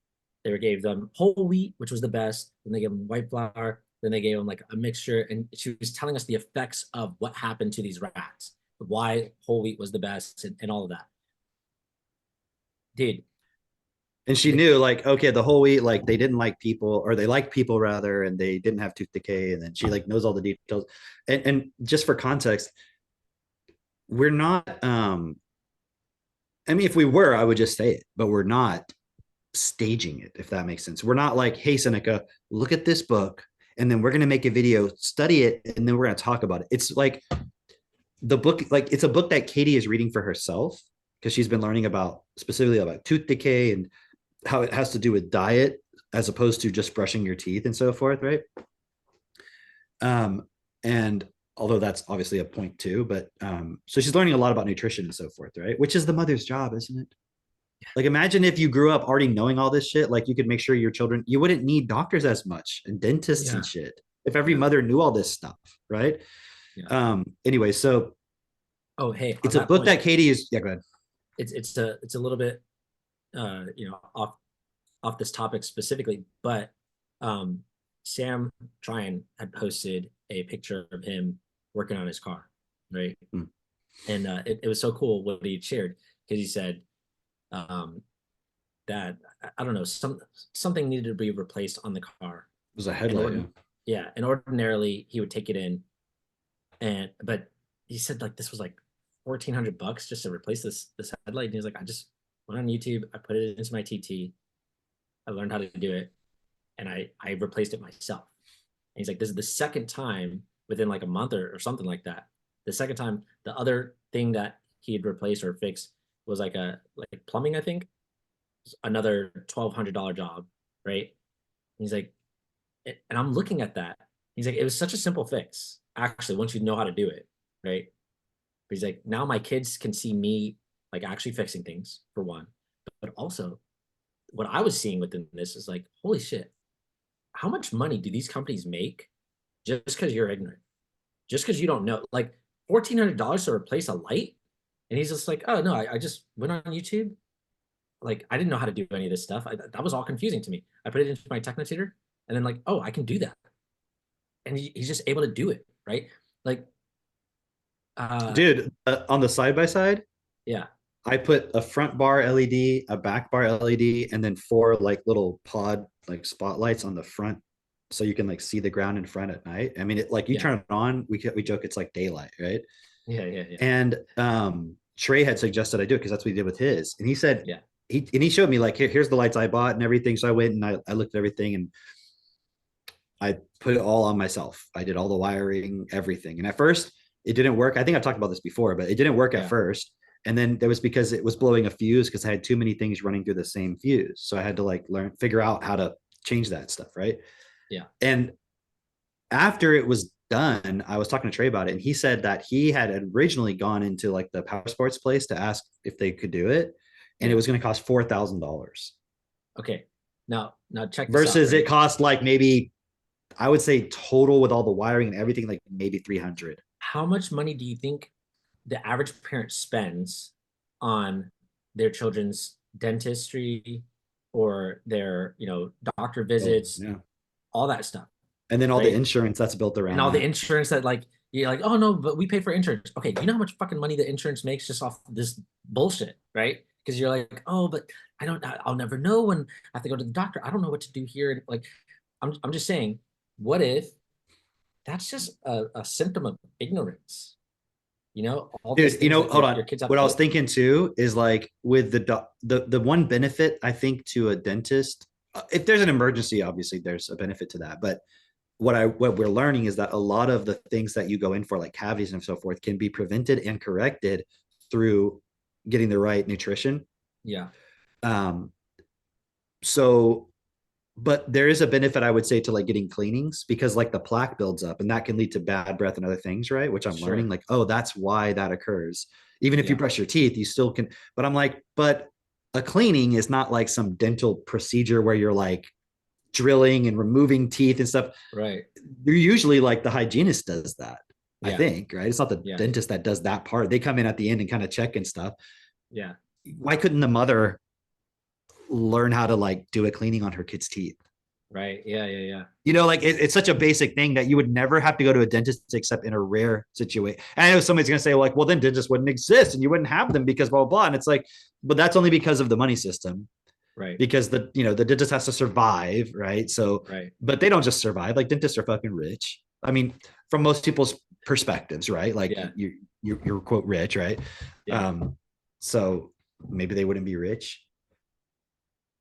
They gave them whole wheat, which was the best. Then they gave them white flour. Then they gave them like a mixture. And she was telling us the effects of what happened to these rats, why whole wheat was the best, and all of that. Dude. And she knew, like, okay, the whole wheat, like they didn't like people, or they liked people rather, and they didn't have tooth decay. And then she like knows all the details. And just for context, we're not, I mean, if we were, I would just say it, but we're not staging it, if that makes sense. We're not like, hey, Seneca, look at this book, and then we're going to make a video, study it, and then we're going to talk about it. It's like the book, like it's a book that Katie is reading for herself because she's been learning about specifically about tooth decay and how it has to do with diet as opposed to just brushing your teeth and so forth, right? And although that's obviously a point too, but so she's learning a lot about nutrition and so forth, right? Which is the mother's job, isn't it? Like, imagine if you grew up already knowing all this shit, like you could make sure your children, you wouldn't need doctors as much and dentists Yeah. and shit if every mother knew all this stuff, right? Yeah. Anyway, so Oh, hey, it's on a book point, that Katie is, yeah, go ahead. it's a little bit off this topic specifically, but Sam Tryon had posted a picture of him working on his car, right? Hmm. And it was so cool what he shared, because he said that I don't know, something needed to be replaced on the car. It was a headlight. Yeah, and ordinarily he would take it in, but he said like this was like $1,400 just to replace this headlight. And he was like, I just went on YouTube, I put it into my TT, I learned how to do it, and I replaced it myself. And he's like, this is the second time within like a month or something like that. The second time, the other thing that he had replaced or fixed was like plumbing, I think, another $1,200 job, right? And he's like, and I'm looking at that. He's like, it was such a simple fix, actually, once you know how to do it, right? But he's like, now my kids can see me like actually fixing things, for one, but also what I was seeing within this is like, holy shit, how much money do these companies make just because you're ignorant, just because you don't know? Like $1,400 to replace a light, and he's just like, oh no, I just went on YouTube. Like I didn't know how to do any of this stuff. That was all confusing to me. I put it into my Technotutor, and then like, oh, I can do that, and he's just able to do it, right? Like, Dude, on the side by side, yeah, I put a front bar LED, a back bar LED, and then 4 like little pod like spotlights on the front, so you can like see the ground in front at night. I mean, it like you Yeah. turn it on, we joke it's like daylight, right? yeah. And Trey had suggested I do it because that's what he did with his, and he said, Yeah. he showed me like, here's the lights I bought and everything. So I went and I looked at everything and I put it all on myself. I did all the wiring, everything. And at first it didn't work. I think I've talked about this before, but it didn't work at first. And then there was because it was blowing a fuse because I had too many things running through the same fuse. So I had to like figure out how to change that stuff. Right. Yeah. And after it was done, I was talking to Trey about it, and he said that he had originally gone into like the power sports place to ask if they could do it, and it was going to cost $4,000. Okay. Now check this versus out, right? it cost like maybe, I would say total with all the wiring and everything, like maybe 300. How much money do you think the average parent spends on their children's dentistry or their, doctor visits, all that stuff? And then all the insurance that's built around and all the insurance that like, you're like, oh no, but we pay for insurance. Okay, you know how much fucking money the insurance makes just off this bullshit, right? Because you're like, oh, but I'll never know when I have to go to the doctor. I don't know what to do here. Like, I'm just saying, what if that's just a symptom of ignorance? All these Dude, things hold on. your kids have What I to was thinking too is like with the one benefit I think to a dentist, if there's an emergency, obviously there's a benefit to that. But what we're learning is that a lot of the things that you go in for, like cavities and so forth, can be prevented and corrected through getting the right nutrition. Yeah. So, but there is a benefit, I would say, to like getting cleanings, because like the plaque builds up and that can lead to bad breath and other things, right? Which I'm learning, like, oh, that's why that occurs. Even if you brush your teeth, you still can. But I'm like, but a cleaning is not like some dental procedure where you're like drilling and removing teeth and stuff. Right. You're usually like the hygienist does that. Yeah. I think, right? It's not the dentist that does that part. They come in at the end and kind of check and stuff. Yeah. Why couldn't the mother learn how to like do a cleaning on her kid's teeth? Right. Yeah. Like it's such a basic thing that you would never have to go to a dentist except in a rare situation. And I know somebody's going to say like, well, then dentists wouldn't exist and you wouldn't have them because blah, blah, blah. And it's like, but that's only because of the money system. Right. Because the dentist has to survive. Right. So, but they don't just survive. Like dentists are fucking rich. I mean, from most people's perspectives, right? Like you're quote rich, right? Yeah. So maybe they wouldn't be rich.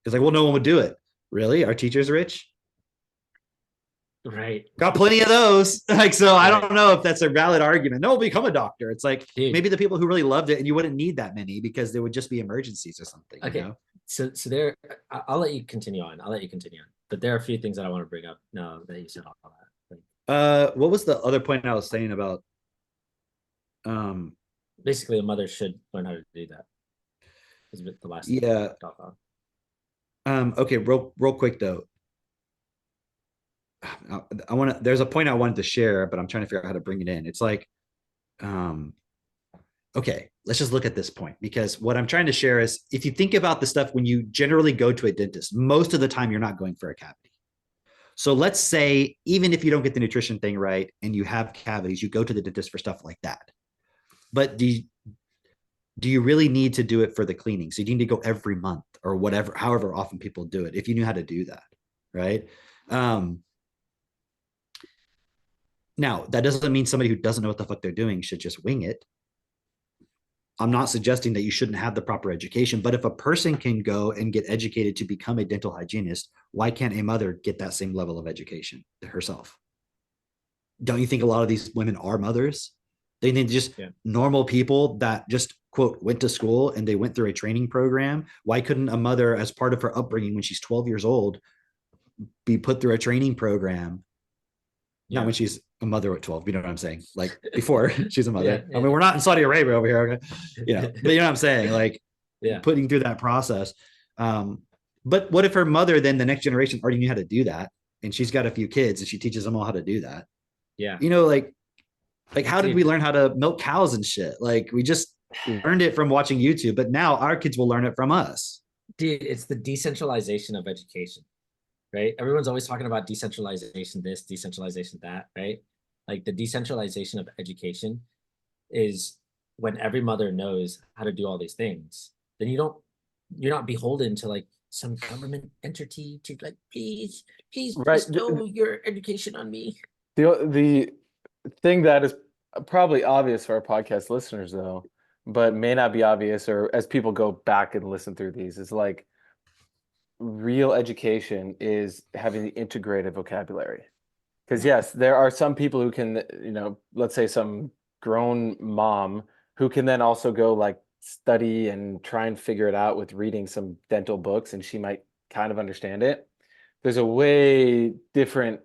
It's like, well, no one would do it. Really? Our teachers rich? Right. Got plenty of those. Like, so I don't know if that's a valid argument. No, become a doctor. It's like maybe the people who really loved it, and you wouldn't need that many because there would just be emergencies or something. Okay. So there, I'll let you continue on. But there are a few things that I want to bring up now that you said all that. Like, What was the other point I was saying about? basically, a mother should learn how to do that. Is the last thing Yeah. I talk on. Okay, real quick though. I want to. There's a point I wanted to share, but I'm trying to figure out how to bring it in. It's like, okay, let's just look at this point, because what I'm trying to share is, if you think about the stuff when you generally go to a dentist, most of the time you're not going for a cavity. So let's say, even if you don't get the nutrition thing right and you have cavities, you go to the dentist for stuff like that. But do you really need to do it for the cleaning? So you need to go every month or whatever, however often people do it, if you knew how to do that, right? Now, that doesn't mean somebody who doesn't know what the fuck they're doing should just wing it. I'm not suggesting that you shouldn't have the proper education, but if a person can go and get educated to become a dental hygienist, why can't a mother get that same level of education herself? Don't you think a lot of these women are mothers? They need just normal people that just, quote, went to school and they went through a training program. Why couldn't a mother, as part of her upbringing when she's 12 years old, be put through a training program? Not when she's a mother at 12, you know what I'm saying? Like before she's a mother. I mean, we're not in Saudi Arabia over here, okay? But you know what I'm saying? Like putting through that process. But what if her mother, then the next generation, already knew how to do that, and she's got a few kids and she teaches them all how to do that? Yeah. You know, like how did we learn how to milk cows and shit? Like we just learned it from watching YouTube, but now our kids will learn it from us. Dude, it's the decentralization of education, right? Everyone's always talking about decentralization, this, decentralization, that, right? Like the decentralization of education is when every mother knows how to do all these things, then you're not beholden to like some government entity to like, please bestow your education on me. The thing that is probably obvious for our podcast listeners, though, but may not be obvious, or as people go back and listen through these, is like real education is having the integrated vocabulary. Because yes, there are some people who can, let's say some grown mom who can then also go like study and try and figure it out with reading some dental books, and she might kind of understand it. There's a way different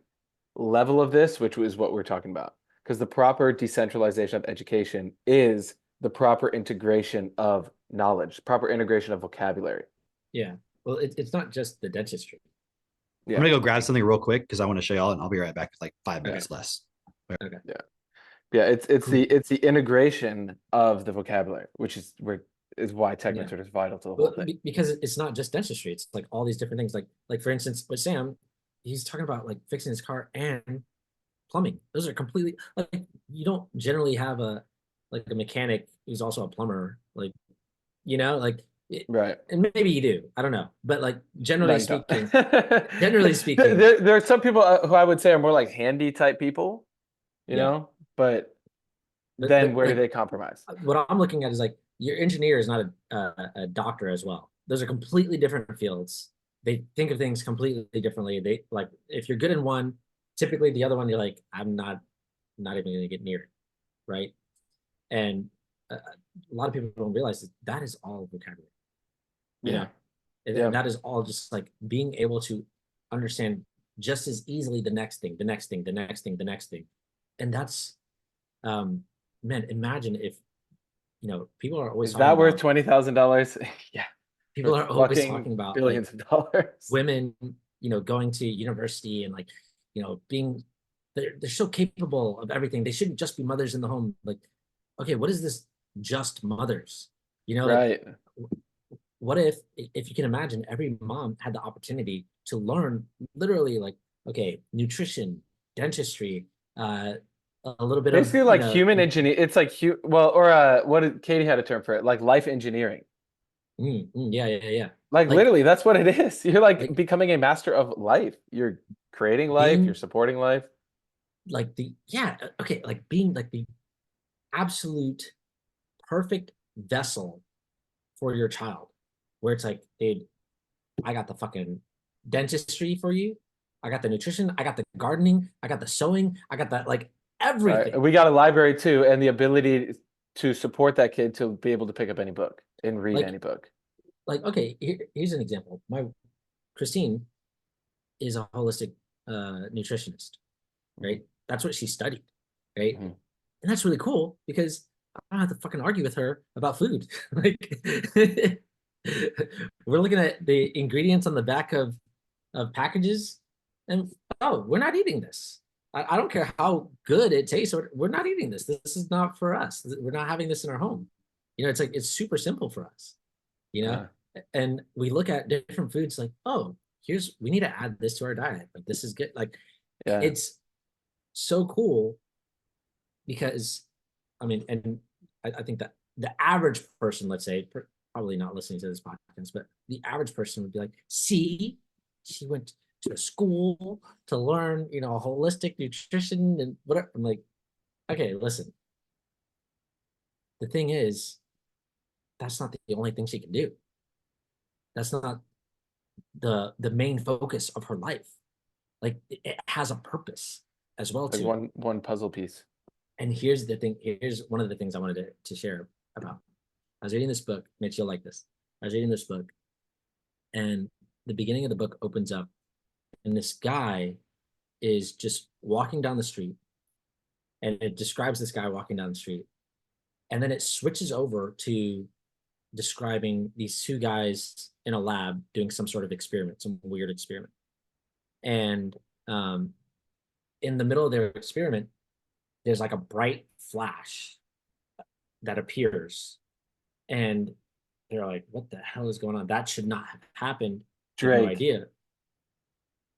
level of this, which is what we're talking about. Because the proper decentralization of education is the proper integration of knowledge, proper integration of vocabulary. Yeah. Well, it's not just the dentistry. I'm gonna go grab something real quick because I want to show y'all, and I'll be right back with like 5 minutes less. Okay. Yeah. It's the integration of the vocabulary, which is why TechMentor is vital to the whole thing. Because it's not just dentistry; it's like all these different things. Like for instance, with Sam, he's talking about like fixing his car and plumbing. Those are completely like you don't generally have a mechanic who's also a plumber, like right. And maybe you do. I don't know, but like generally speaking, there are some people who I would say are more like handy type people, you know. But then where do they compromise? What I'm looking at is like your engineer is not a doctor as well. Those are completely different fields. They think of things completely differently. They like if you're good in one, typically the other one you're like I'm not even going to get near it, right? And a lot of people don't realize that is all vocabulary. And that is all just like being able to understand just as easily the next thing, and that's man, imagine if people are always is that worth $20,000? Yeah, people are always talking about billions of dollars. Women going to university and like being they're so capable of everything. They shouldn't just be mothers in the home. Like, okay, what is this just mothers? Right. Like, what if you can imagine every mom had the opportunity to learn literally like, okay, nutrition, dentistry, a little bit basically of like human engineering. It's like Katie had a term for it, like life engineering. Yeah. Like literally, that's what it is. You're like becoming a master of life. You're creating life. You're supporting life. Like like being like the absolute perfect vessel for your child, where it's like, dude, I got the fucking dentistry for you. I got the nutrition. I got the gardening. I got the sewing. I got that like everything. Right. We got a library too, and the ability to support that kid to be able to pick up any book and read any book. Like, okay, here's an example. My Christine is a holistic nutritionist, right? That's what she studied, right? Mhm. And that's really cool because I don't have to fucking argue with her about food. Like we're looking at the ingredients on the back of packages, and oh, we're not eating this. I don't care how good it tastes. We're not eating this. This is not for us. We're not having this in our home. You know, it's like it's super simple for us. You know, and we look at different foods like, oh, we need to add this to our diet. Like this is good. Like Yeah. it's so cool because, I mean, and I think that the average person, let's say, probably not listening to this podcast, but the average person would be like, see, she went to a school to learn, you know, holistic nutrition and whatever. I'm like, okay, listen. The thing is, that's not the only thing she can do. That's not the main focus of her life. Like it has a purpose as well Like too. one puzzle piece. And here's the thing. Here's one of the things I wanted to share about. I was reading this book. Mitch, you'll like this. I was reading this book, and the beginning of the book opens up, and this guy is just walking down the street, and it describes this guy walking down the street, and then it switches over to describing these two guys in a lab doing some sort of experiment, some weird experiment. And in the middle of their experiment, there's like a bright flash that appears. And they're like, what the hell is going on? That should not have happened. Drake. No idea.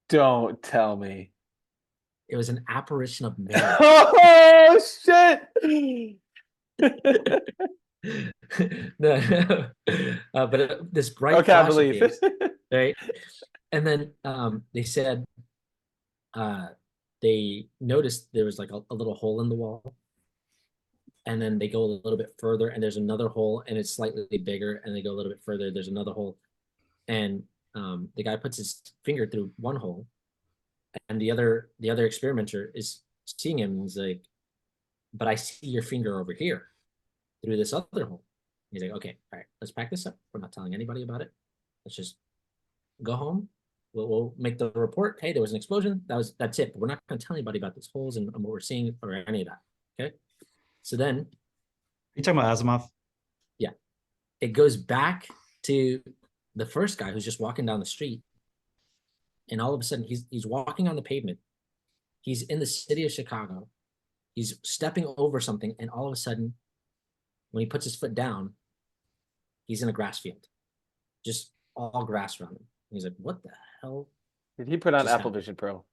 Don't tell me. It was an apparition of Mary. Oh shit! No, but this bright Okay, I flash believe. appears, right? And then they said they noticed there was like a little hole in the wall, and then they go a little bit further, and there's another hole, and it's slightly bigger, and they go a little bit further, there's another hole, and the guy puts his finger through one hole, and the other experimenter is seeing him, and he's like, but I see your finger over here through this other hole. He's like, okay, all right, let's pack this up. We're not telling anybody about it. Let's just go home. We'll make the report. Hey, there was an explosion. That's it. But we're not going to tell anybody about these holes and what we're seeing or any of that. Okay. So then, Are you talking about Asimov? yeah, it goes back to the first guy who's just walking down the street, and all of a sudden he's walking on the pavement. He's in the city of Chicago. He's stepping over something, and all of a sudden, when he puts his foot down, he's in a grass field, just all grass around him. And he's like, "What the hell?" Did he put on Just Applerition Pro?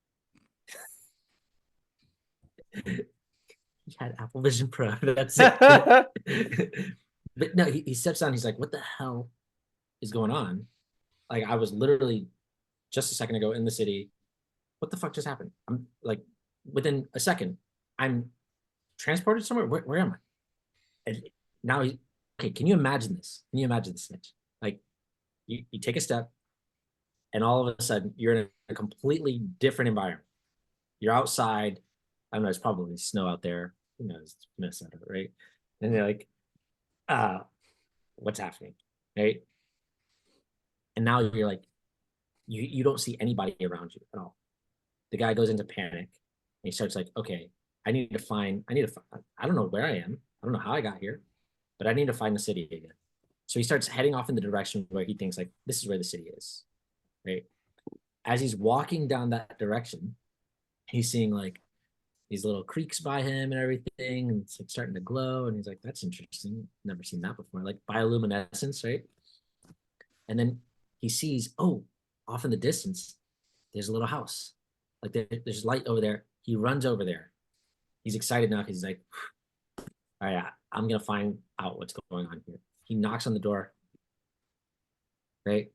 He had Applerition Pro. That's it. But no, he steps down. He's like, "What the hell is going on?" Like, I was literally just a second ago in the city. What the fuck just happened? I'm like, within a second, I'm transported somewhere. Where am I? And now okay, can you imagine this? Can you imagine this, Mitch? Like, you take a step, and all of a sudden, you're in a completely different environment. You're outside. I don't know, it's probably snow out there. Who knows? It's Minnesota, right? And you're like, what's happening? Right? And now you're like, you don't see anybody around you at all. The guy goes into panic, and he starts like, okay, I don't know where I am. I don't know how I got here, but I need to find the city again. So he starts heading off in the direction where he thinks like, this is where the city is, right? As he's walking down that direction, he's seeing like these little creeks by him and everything, and it's like starting to glow, and he's like, that's interesting. Never seen that before, like bioluminescence, right? And then he sees, oh, off in the distance, there's a little house. Like there's light over there. He runs over there. He's excited now because he's like, all right, I'm going to find out what's going on here. He knocks on the door, right?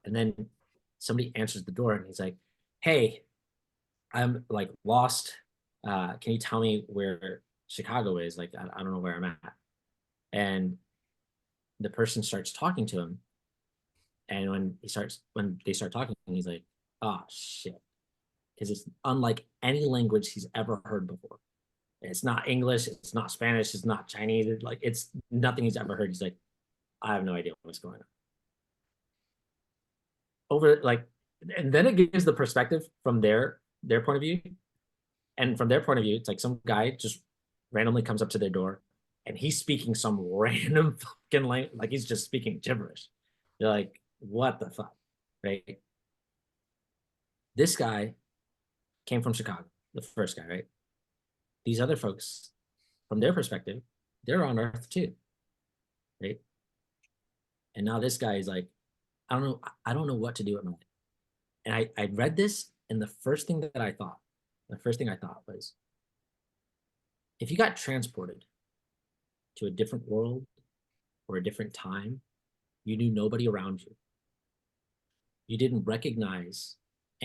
And then somebody answers the door, and he's like, hey, I'm like lost. Can you tell me where Chicago is? Like, I don't know where I'm at. And the person starts talking to him. And when they start talking, he's like, oh shit. Because it's unlike any language he's ever heard before. It's not English, it's not Spanish, it's not Chinese, like it's nothing he's ever heard. He's like, I have no idea what's going on. Over like and then it gives the perspective from their point of view. And from their point of view, it's like some guy just randomly comes up to their door and he's speaking some random fucking language, like he's just speaking gibberish. You're like, what the fuck? Right? This guy came from Chicago, the first guy, right? These other folks, from their perspective, they're on Earth too. Right? And now this guy is like, I don't know what to do with my life. And I read this, and the first thing I thought was, if you got transported to a different world or a different time, you knew nobody around you. You didn't recognize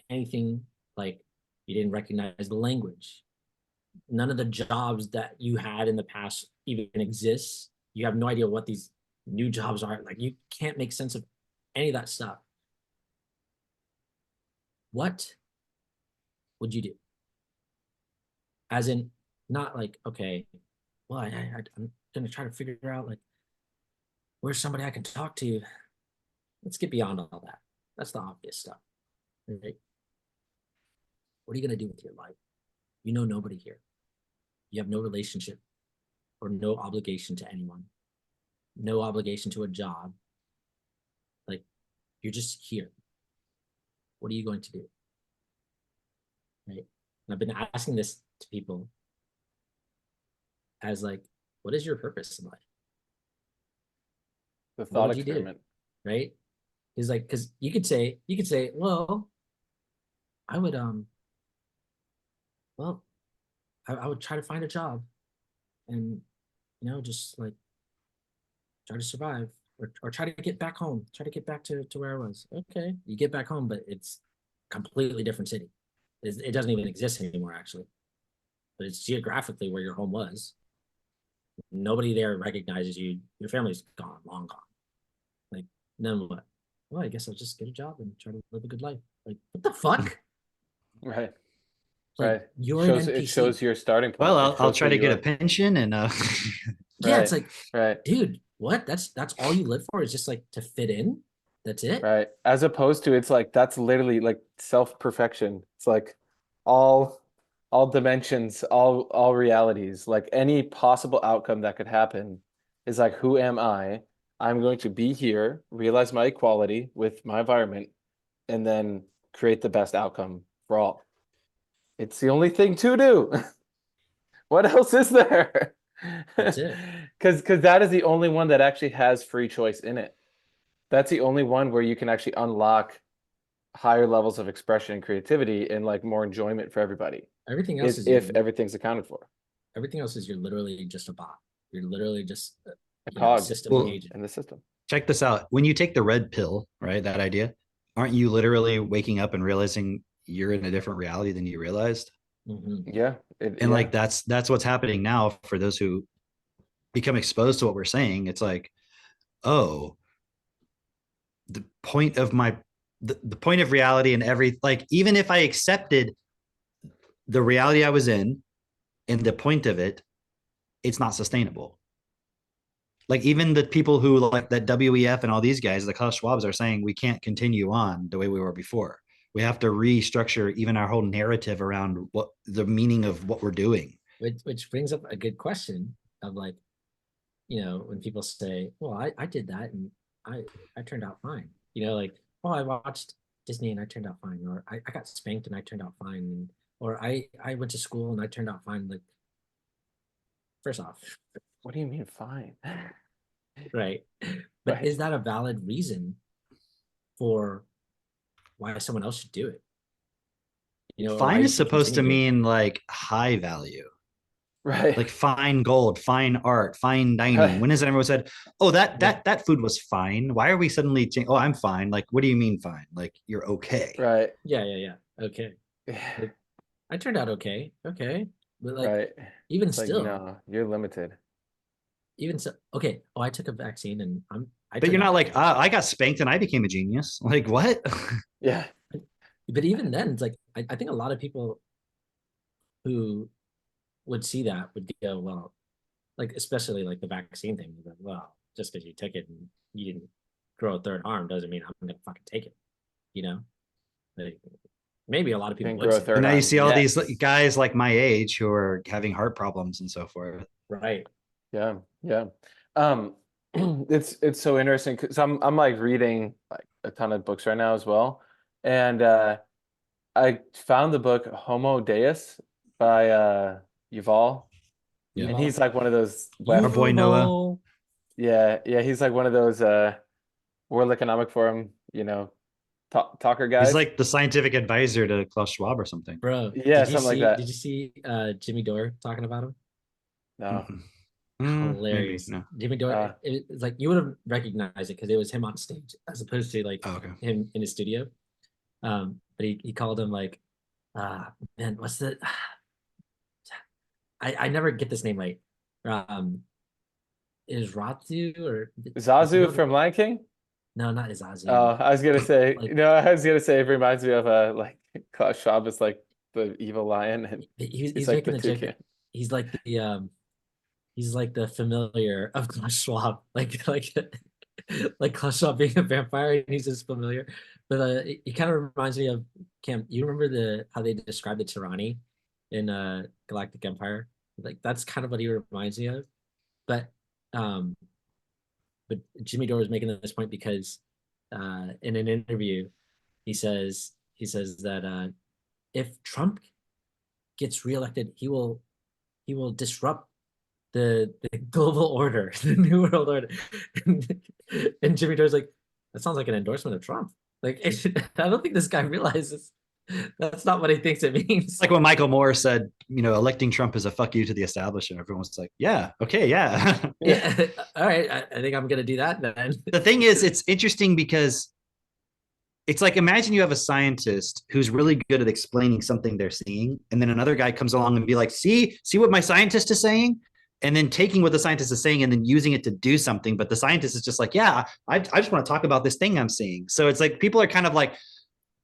anything, like you didn't recognize the language. None of the jobs that you had in the past even exists. You have no idea what these new jobs are. Like you can't make sense of any of that stuff. What would you do? As in, not like, okay, well, I'm gonna try to figure out like where's somebody I can talk to. Let's get beyond all that. That's the obvious stuff. Right? What are you gonna do with your life? You know nobody here. You have no relationship or no obligation to anyone. No obligation to a job. Like you're just here. What are you going to do? Right? And I've been asking this to people as like, what is your purpose in life? The What thought would you do? experiment. Right? Is like, because you could say, well, I would well, I would try to find a job and just like try to survive or try to get back home, try to get back to where I was. Okay, you get back home, but it's completely different city. It doesn't even exist anymore, actually. But it's geographically where your home was. Nobody there recognizes you. Your family's gone, long gone. Like, then what? Well, I guess I'll just get a job and try to live a good life. Like, what the fuck? Right. Like, Right. you're Shows an NPC. It shows your starting point. Well, It I'll shows try who to you get a are. pension and Yeah, it's Right. like, Right. dude, what? That's all you live for is just like to fit in. That's it. Right. As opposed to it's like that's literally like self-perfection. It's like all dimensions, all realities, like any possible outcome that could happen is like who am I? I'm going to be here, realize my equality with my environment, and then create the best outcome for all. It's the only thing to do. What else is there? That's it. Because that is the only one that actually has free choice in it. That's the only one where you can actually unlock higher levels of expression and creativity and like more enjoyment for everybody. Everything else Is is if everything's accounted for. everything else is you're literally just a bot. You're literally just A a cog system Well, agent. in the system. check this out. When you take the red pill, right, that idea, aren't you literally waking up and realizing you're in a different reality than you realized? Mm-hmm. Yeah. And like that's what's happening now for those who become exposed to what we're saying. It's like, oh, the point of the point of reality and every, like, even if I accepted the reality I was in and the point of it, it's not sustainable. Like even the people who like that WEF and all these guys, the Klaus Schwabs, are saying we can't continue on the way we were before. We have to restructure even our whole narrative around what the meaning of what we're doing. Which brings up a good question of like, when people say, well, I did that and I turned out fine. Like, oh, I watched Disney and I turned out fine, or I got spanked and I turned out fine, or I went to school and I turned out fine. Like, first off, What do you mean fine? right? But Right. is that a valid reason for why someone else should do it? Or why Fine you is should supposed to continue doing mean like high value, Right. like fine gold, fine art, fine dining. Right. When has everyone said, "Oh, that Yeah. that food was fine"? Why are we suddenly changing? Oh, I'm fine. Like, what do you mean fine? Like you're okay. Right. Yeah. Okay. Like, I turned out okay. Okay. But like, Right. even It's like, still, no, you're limited. even so, okay. Oh, I took a vaccine and I But turned you're not out like, okay. I got spanked and I became a genius. Like what? Yeah. But even then, it's like, I think a lot of people who would see that would go, well, like, especially like the vaccine thing, like, well, just because you took it and you didn't grow a third arm doesn't mean I'm going to fucking take it, you know? Like, maybe a lot of people And would grow a say, third And now you arm. see all these Yes. guys like my age who are having heart problems and so forth. right. Yeah, yeah. Um, it's so interesting because I'm like reading like a ton of books right now as well, and I found the book Homo Deus by Yuval, Yeah. and he's like one of those Our boy Noah. Yuval. yeah, he's like one of those World Economic Forum, talker He's guys. like the scientific advisor to Klaus Schwab or something. Bro, Yeah, something like did that. you see Jimmy Dore talking about him? No. Maybe Hilarious. no. Jimmy Dore, Uh, it's like you would have recognized it because it was him on stage as opposed to like Oh, okay. him in his studio. But he called him like, man, what's the I never get this name right. Is Ratu or Zazu from Lion King? no, not Izazu. Oh, I was gonna say, Like- I was gonna say it reminds me of like Klaus Schwab is like the evil lion and He's like making the a joke. toucan. He's like the familiar of Klaus Schwab, like Klaus Schwab being a vampire, and he's just familiar. But he kind of reminds me of Cam. You remember how they described the tyranny in Galactic Empire? Like that's kind of what he reminds me of. But um, but Jimmy Dore is making this point because in an interview, he says that if Trump gets reelected, he will disrupt the global order, the new world order. And Jimmy Dore's like, that sounds like an endorsement of Trump. Like, I don't think this guy realizes that's not what he thinks it means. It's like when Michael Moore said, electing Trump is a fuck you to the establishment. Everyone's like, yeah, okay, yeah. Yeah, all right. I think I'm gonna do that then. The thing is, it's interesting because it's like, imagine you have a scientist who's really good at explaining something they're seeing, and then another guy comes along and be like, see what my scientist is saying, and then taking what the scientist is saying and then using it to do something. But the scientist is just like, yeah, I just want to talk about this thing I'm seeing. So it's like people are kind of like,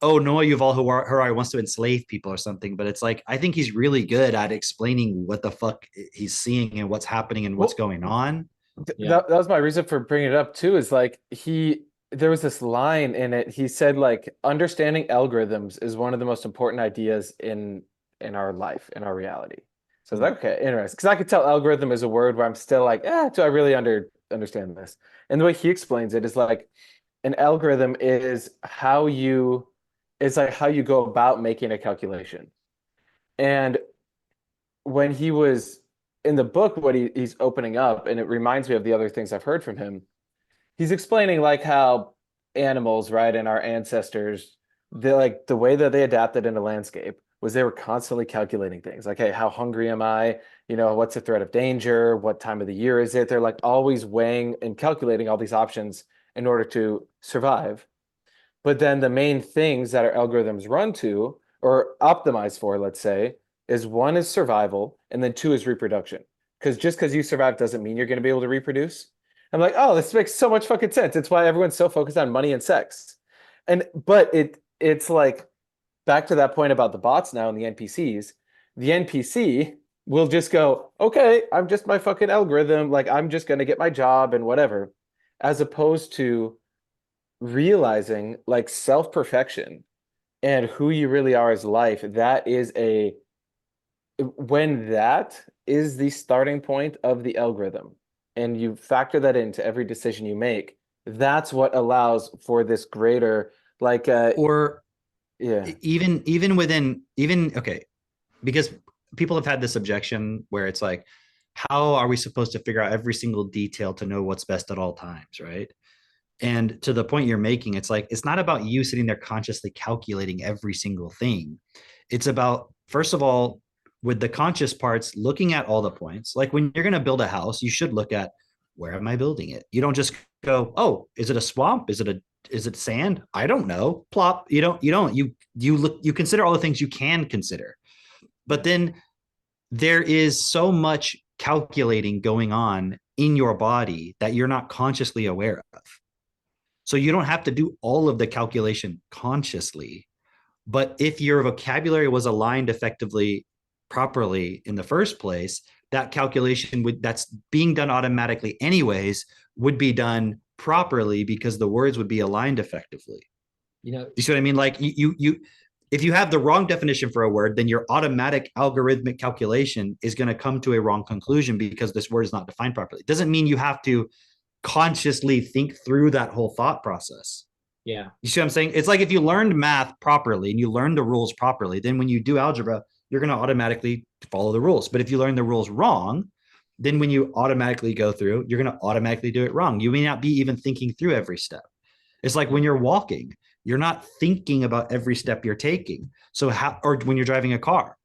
oh, Noah Yuval Harari wants to enslave people or something. But it's like, I think he's really good at explaining what the fuck he's seeing and what's happening and what's going on. Yeah. That was my reason for bringing it up too, is like there was this line in it. He said like understanding algorithms is one of the most important ideas in our life, in our reality. So I was like, okay, interesting. Because I could tell algorithm is a word where I'm still like, do I really understand this? And the way he explains it is like an algorithm is how you go about making a calculation. And when he was in the book, what he's opening up, and it reminds me of the other things I've heard from him, he's explaining like how animals, right, and our ancestors, the way that they adapted in a landscape was they were constantly calculating things like, hey, how hungry am I? What's the threat of danger? What time of the year is it? They're like always weighing and calculating all these options in order to survive. But then the main things that our algorithms run to or optimize for, let's say, is one is survival and then two is reproduction. Because just because you survive doesn't mean you're going to be able to reproduce. I'm like, oh, this makes so much fucking sense. It's why everyone's so focused on money and sex. But it's like back to that point about the bots now and the NPCs. The NPC will just go, okay, I'm just my fucking algorithm. Like I'm just going to get my job and whatever, as opposed to realizing like self-perfection and who you really are as life. When that is the starting point of the algorithm and you factor that into every decision you make, that's what allows for this greater like Or yeah, even within okay, because people have had this objection where it's like, how are we supposed to figure out every single detail to know what's best at all times, right? And to the point you're making, it's like, it's not about you sitting there consciously calculating every single thing. It's about, first of all, with the conscious parts, looking at all the points. Like when you're going to build a house, you should look at, where am I building it? You don't just go, oh, is it a swamp? Is it sand? I don't know. Plop. You consider all the things you can consider. But then there is so much calculating going on in your body that you're not consciously aware of. So you don't have to do all of the calculation consciously. But if your vocabulary was aligned effectively, properly in the first place, that calculation that's being done automatically anyways would be done properly because the words would be aligned effectively. You know, You see what I mean? Like you if you have the wrong definition for a word, then your automatic algorithmic calculation is going to come to a wrong conclusion because this word is not defined properly. It doesn't mean you have to consciously think through that whole thought process. yeah. You see what I'm saying? It's like if you learned math properly and you learn the rules properly, then when you do algebra, you're going to automatically follow the rules. But if you learn the rules wrong, then when you automatically go through, you're going to automatically do it wrong. You may not be even thinking through every step. It's like when you're walking, you're not thinking about every step you're taking. So how, or when you're driving a car.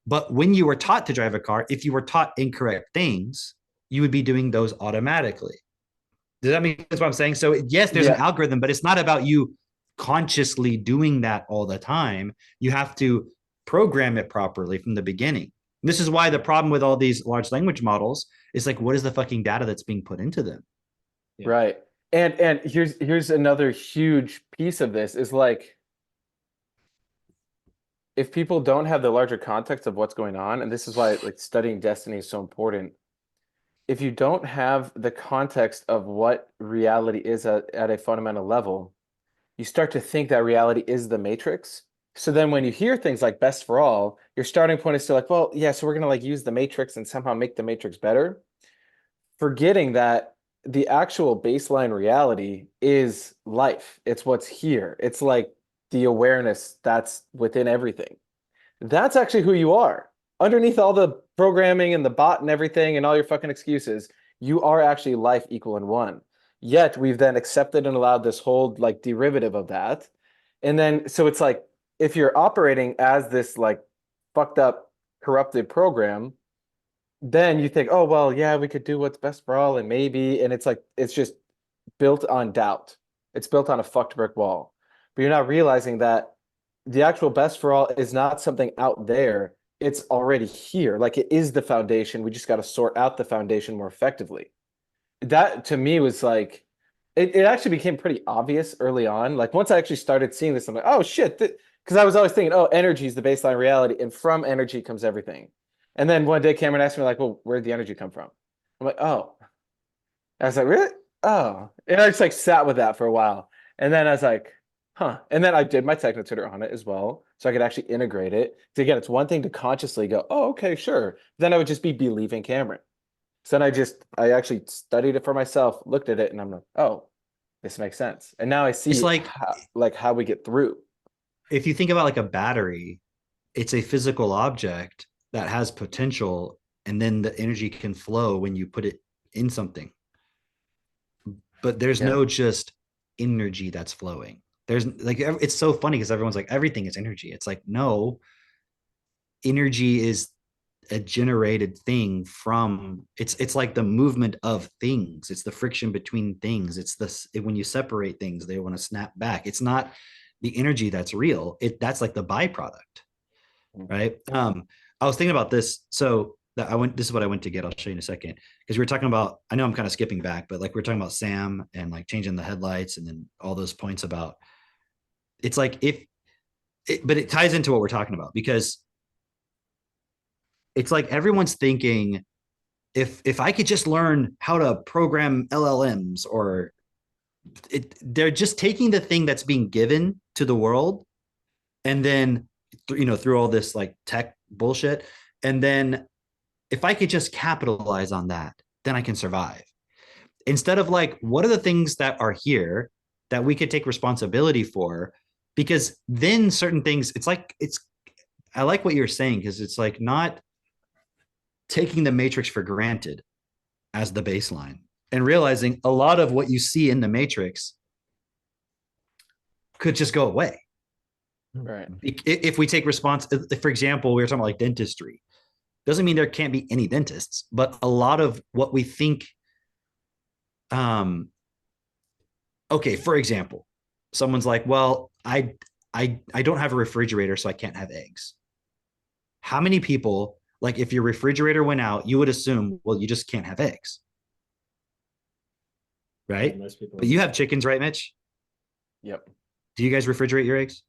But when you were taught to drive a car, if you were taught incorrect things, you would be doing those automatically. Does that make sense what I'm saying? So yes, there's an algorithm, but it's not about you consciously doing that all the time. You have to program it properly from the beginning. And this is why the problem with all these large language models is like, what is the fucking data that's being put into them? Yeah. Right. And here's another huge piece of this is like, if people don't have the larger context of what's going on, and this is why like studying destiny is so important. If you don't have the context of what reality is at a fundamental level, you start to think that reality is the matrix. So then when you hear things like best for all, your starting point is still like, well, yeah, so we're gonna like use the matrix and somehow make the matrix better, forgetting that the actual baseline reality is life. It's what's here. It's like the awareness that's within everything. That's actually who you are. Underneath all the programming and the bot and everything and all your fucking excuses, you are actually life equal in one. Yet we've then accepted and allowed this whole like derivative of that. And then, so it's like, if you're operating as this like fucked up, corrupted program, then you think, oh, well, yeah, we could do what's best for all and maybe, and it's like, it's just built on doubt. It's built on a fucked brick wall. But you're not realizing that the actual best for all is not something out there. It's already here. Like it is the foundation. We just got to sort out the foundation more effectively. That to me was like, it actually became pretty obvious early on. Like once I actually started seeing this, I'm like, oh shit. Because I was always thinking, oh, energy is the baseline reality. And from energy comes everything. And then one day Cameron asked me like, well, where'd the energy come from? I'm like, oh. I was like, really? Oh. And I just like sat with that for a while. And then I was like, huh. And then I did my techno tutor on it as well. So I could actually integrate it. So again, it's one thing to consciously go, oh, okay, sure. Then I would just be believing Cameron. So then I actually studied it for myself, looked at it, and I'm like, oh, this makes sense. And now I see It's like how we get through. if you think about like a battery, it's a physical object that has potential, and then the energy can flow when you put it in something. But there's no just energy that's flowing. There's like, it's so funny because everyone's like, everything is energy. It's like, no, energy is a generated thing from it's like the movement of things. It's the friction between things. It's this when you separate things, they want to snap back. It's not the energy that's real. That's like the byproduct, right? I was thinking about this. So that this is what I went to get. I'll show you in a second. Because we were talking about, I know I'm kind of skipping back, but like we are talking about Sam and like changing the headlights and then all those points about, it's like but it ties into what we're talking about because it's like everyone's thinking, if I could just learn how to program LLMs, or they're just taking the thing that's being given to the world, and then through all this like tech bullshit, and then if I could just capitalize on that, then I can survive. Instead of like, what are the things that are here that we could take responsibility for? Because then certain things, I like what you're saying, because it's like not taking the matrix for granted as the baseline and realizing a lot of what you see in the matrix could just go away. Right. If we take for example, we were talking about like dentistry. Doesn't mean there can't be any dentists, but a lot of what we think, okay, for example, someone's like, well, I don't have a refrigerator, so I can't have eggs. How many people, like if your refrigerator went out, you would assume, well, you just can't have eggs. Right? Most people. But you have chickens, right, Mitch? Yep. Do you guys refrigerate your eggs?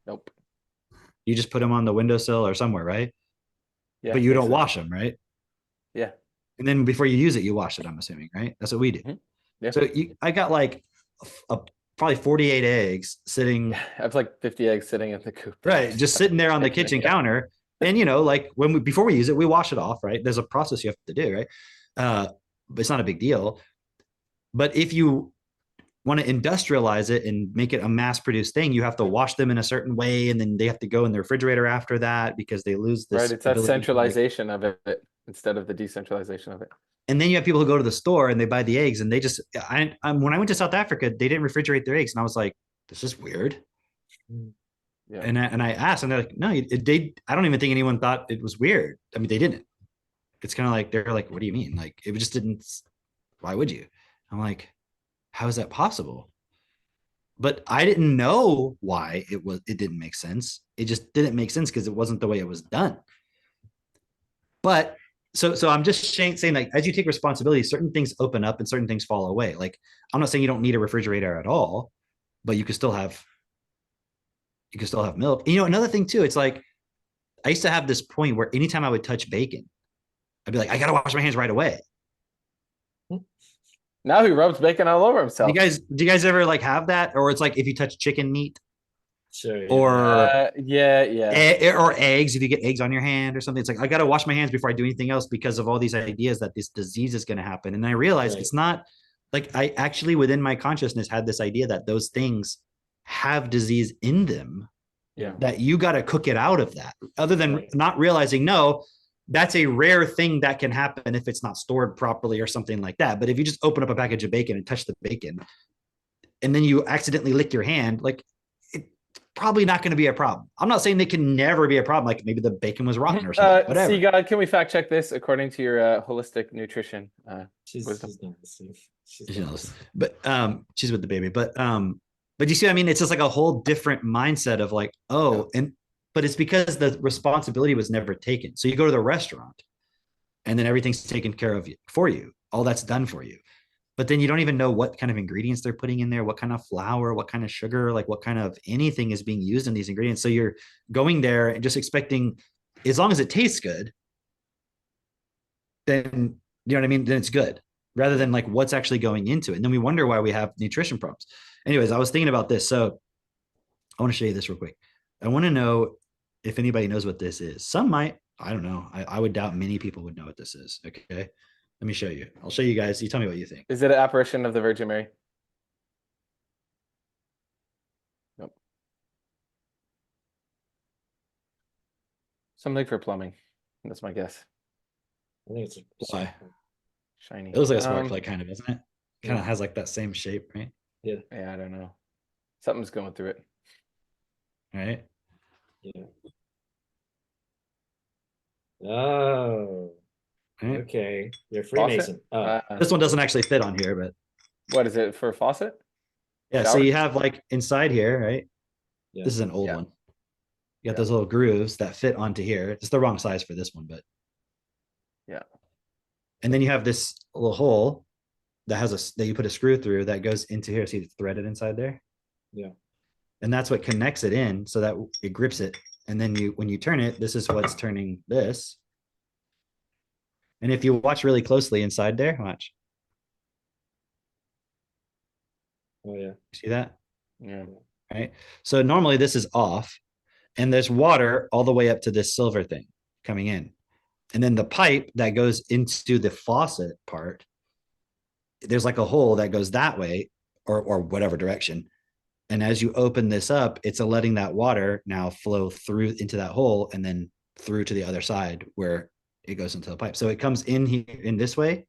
Nope. You just put them on the windowsill or somewhere, right? Yeah. But you don't wash them, right? Yeah. And then before you use it, you wash it, I'm assuming, right? That's what we do. Mm-hmm. Yeah. So I got like probably 48 eggs sitting I have like 50 eggs sitting in the coop. right, just sitting there on the kitchen counter. And like before we use it, we wash it off, right? There's a process you have to do, right? But it's not a big deal. But if you want to industrialize it and make it a mass produced thing, you have to wash them in a certain way, and then they have to go in the refrigerator after that because they lose this. Right, it's that ability to, like- centralization of it instead of the decentralization of it. and then you have people who go to the store and they buy the eggs, and they just when I went to South Africa, they didn't refrigerate their eggs, and I was like, this is weird. Yeah. And I asked, and they're like, no, I don't even think anyone thought it was weird. I mean, they didn't. It's kind of like they're like, what do you mean? Like, it just didn't. Why would you? I'm like, how is that possible? But I didn't know why it didn't make sense. It just didn't make sense because it wasn't the way it was done. But so I'm just saying like, as you take responsibility, certain things open up and certain things fall away. Like, I'm not saying you don't need a refrigerator at all, but you can still have milk. Another thing too, it's like I used to have this point where anytime I would touch bacon, I'd be like, I gotta wash my hands right away. Now he rubs bacon all over himself. Do you guys ever like have that? Or it's like if you touch chicken meat, Sure. Yeah. or yeah. or eggs, if you get eggs on your hand or something, it's like I gotta wash my hands before I do anything else because of all these ideas that this disease is going to happen. And I realized it's not like, I actually within my consciousness had this idea that those things have disease in them. Yeah. That you got to cook it out of that, other than not realizing, no, that's a rare thing that can happen if it's not stored properly or something like that. But if you just open up a package of bacon and touch the bacon, and then you accidentally lick your hand, like, it's probably not going to be a problem. I'm not saying they can never be a problem. Like, maybe the bacon was rotten or something. Whatever. See, God, can we fact check this according to your holistic nutrition? She's not listening. She's not listening. But she's with the baby. But you see what I mean? It's just like a whole different mindset of like, but it's because the responsibility was never taken. So you go to the restaurant and then everything's taken care of for you. All that's done for you. But then you don't even know what kind of ingredients they're putting in there, what kind of flour, what kind of sugar, like what kind of anything is being used in these ingredients. So you're going there and just expecting, as long as it tastes good, then, you know what I mean? Then it's good, rather than like what's actually going into it. And then we wonder why we have nutrition problems. Anyways, I was thinking about this. So I want to show you this real quick. I want to know if anybody knows what this is. Some might. I don't know. I would doubt many people would know what this is. Okay. Let me show you. I'll show you guys. You tell me what you think. Is it an apparition of the Virgin Mary? Nope. Something for plumbing. That's my guess. I think it's Why? Shiny. It looks like a spark plug, kind of, doesn't it? Kind of has like that same shape, right? Yeah. Yeah, I don't know. Something's going through it. Right. Yeah. Oh. Right. Okay. You're Faucet? Freemason. Oh. This one doesn't actually fit on here, but What is it for a faucet? yeah. So Shower? you have like inside here, right? Yeah. This is an old Yeah. one. You got those little grooves that fit onto here. It's the wrong size for this one, but Yeah. and then you have this little hole that that you put a screw through that goes into here. See, it's threaded inside there. Yeah. And that's what connects it in so that it grips it. And then when you turn it, this is what's turning this. And if you watch really closely inside there, watch. Oh yeah. See that? Yeah. Right. So normally this is off, and there's water all the way up to this silver thing coming in. And then the pipe that goes into the faucet part, there's like a hole that goes that way or whatever direction. And as you open this up, it's letting that water now flow through into that hole and then through to the other side where it goes into the pipe. So it comes in here in this way.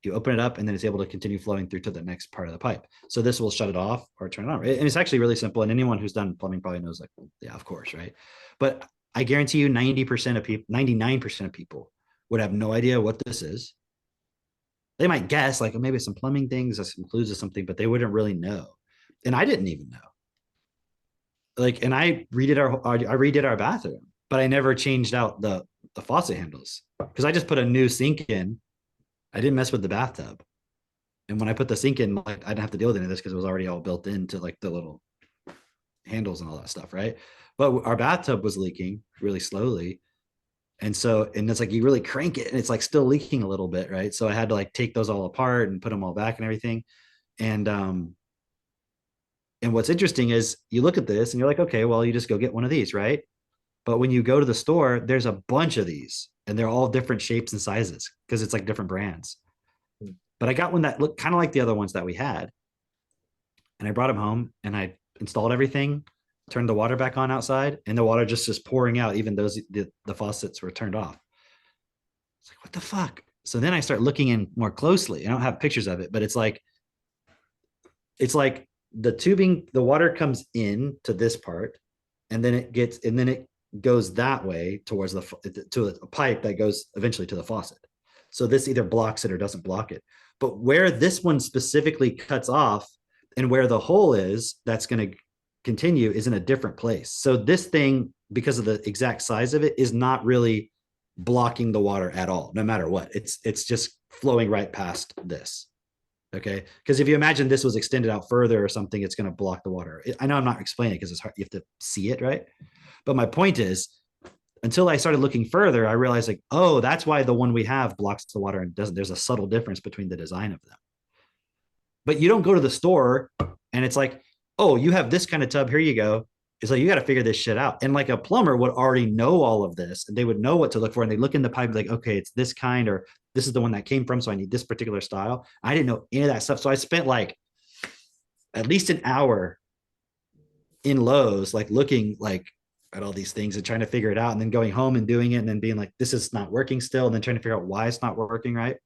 You open it up and then it's able to continue flowing through to the next part of the pipe. So this will shut it off or turn it on. And it's actually really simple. And anyone who's done plumbing probably knows, like, yeah, of course, right? But I guarantee you 90% of people, 99% of people would have no idea what this is. They might guess like maybe some plumbing things or some clues or something, but they wouldn't really know. And I didn't even know. Like, and I redid our bathroom, but I never changed out the faucet handles because I just put a new sink in. I didn't mess with the bathtub. And when I put the sink in, like, I didn't have to deal with any of this because it was already all built into like the little handles and all that stuff, right? But our bathtub was leaking really slowly. And it's like you really crank it and it's like still leaking a little bit, right? So I had to like take those all apart and put them all back and everything. And And what's interesting is you look at this and you're like, okay, well, you just go get one of these, right? But when you go to the store, there's a bunch of these and they're all different shapes and sizes because it's like different brands. Hmm. But I got one that looked kind of like the other ones that we had. And I brought them home and I installed everything, turned the water back on outside, and the water just is pouring out, even though the faucets were turned off. It's like, what the fuck? So then I start looking in more closely. I don't have pictures of it, but it's like the tubing, the water comes in to this part, and then it goes that way towards to a pipe that goes eventually to the faucet. So this either blocks it or doesn't block it. But where this one specifically cuts off and where the hole is that's going to continue is in a different place. So this thing, because of the exact size of it, is not really blocking the water at all, no matter what. It's just flowing right past this. Okay. Because if you imagine this was extended out further or something, it's going to block the water. I know I'm not explaining it because it's hard. You have to see it, right? But my point is, until I started looking further, I realized like, oh, that's why the one we have blocks the water and doesn't. There's a subtle difference between the design of them. But you don't go to the store and it's like, oh, you have this kind of tub. Here you go. It's like, you got to figure this shit out. And like a plumber would already know all of this and they would know what to look for. And they look in the pipe like, okay, it's this kind, or this is the one that came from. So I need this particular style. I didn't know any of that stuff. So I spent like at least an hour in Lowe's, like looking like at all these things and trying to figure it out, and then going home and doing it and then being like, this is not working still. And then trying to figure out why it's not working right.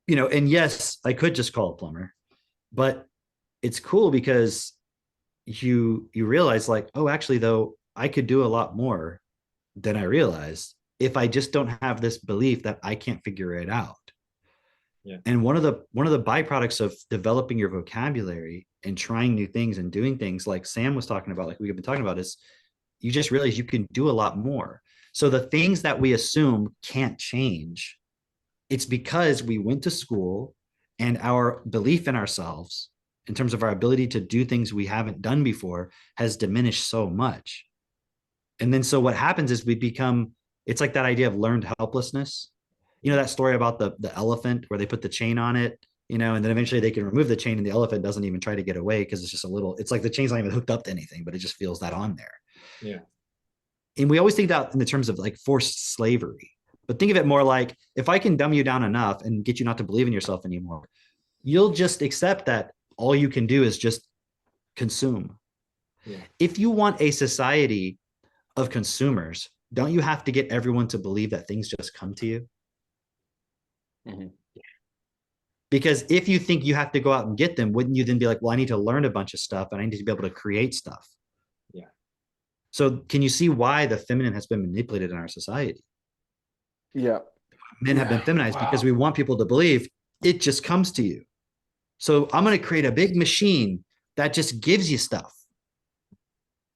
You know, and yes, I could just call a plumber, but it's cool because you realize like, oh, actually though, I could do a lot more than I realized if I just don't have this belief that I can't figure it out. Yeah. And one of the byproducts of developing your vocabulary and trying new things and doing things like Sam was talking about, like we've been talking about, is you just realize you can do a lot more. So the things that we assume can't change, it's because we went to school and our belief in ourselves in terms of our ability to do things we haven't done before has diminished so much. And then so what happens is we become, it's like that idea of learned helplessness. You know, that story about the elephant where they put the chain on it, you know, and then eventually they can remove the chain and the elephant doesn't even try to get away because it's just a little, it's like the chain's not even hooked up to anything, but it just feels that on there. Yeah. And we always think that in the terms of like forced slavery, but think of it more like, if I can dumb you down enough and get you not to believe in yourself anymore, you'll just accept that all you can do is just consume. Yeah. If you want a society of consumers, don't you have to get everyone to believe that things just come to you? Mhm. Because if you think you have to go out and get them, wouldn't you then be like, well, I need to learn a bunch of stuff and I need to be able to create stuff? Yeah. So can you see why the feminine has been manipulated in our society? Yeah. Men have been feminized because we want people to believe it just comes to you. So I'm going to create a big machine that just gives you stuff.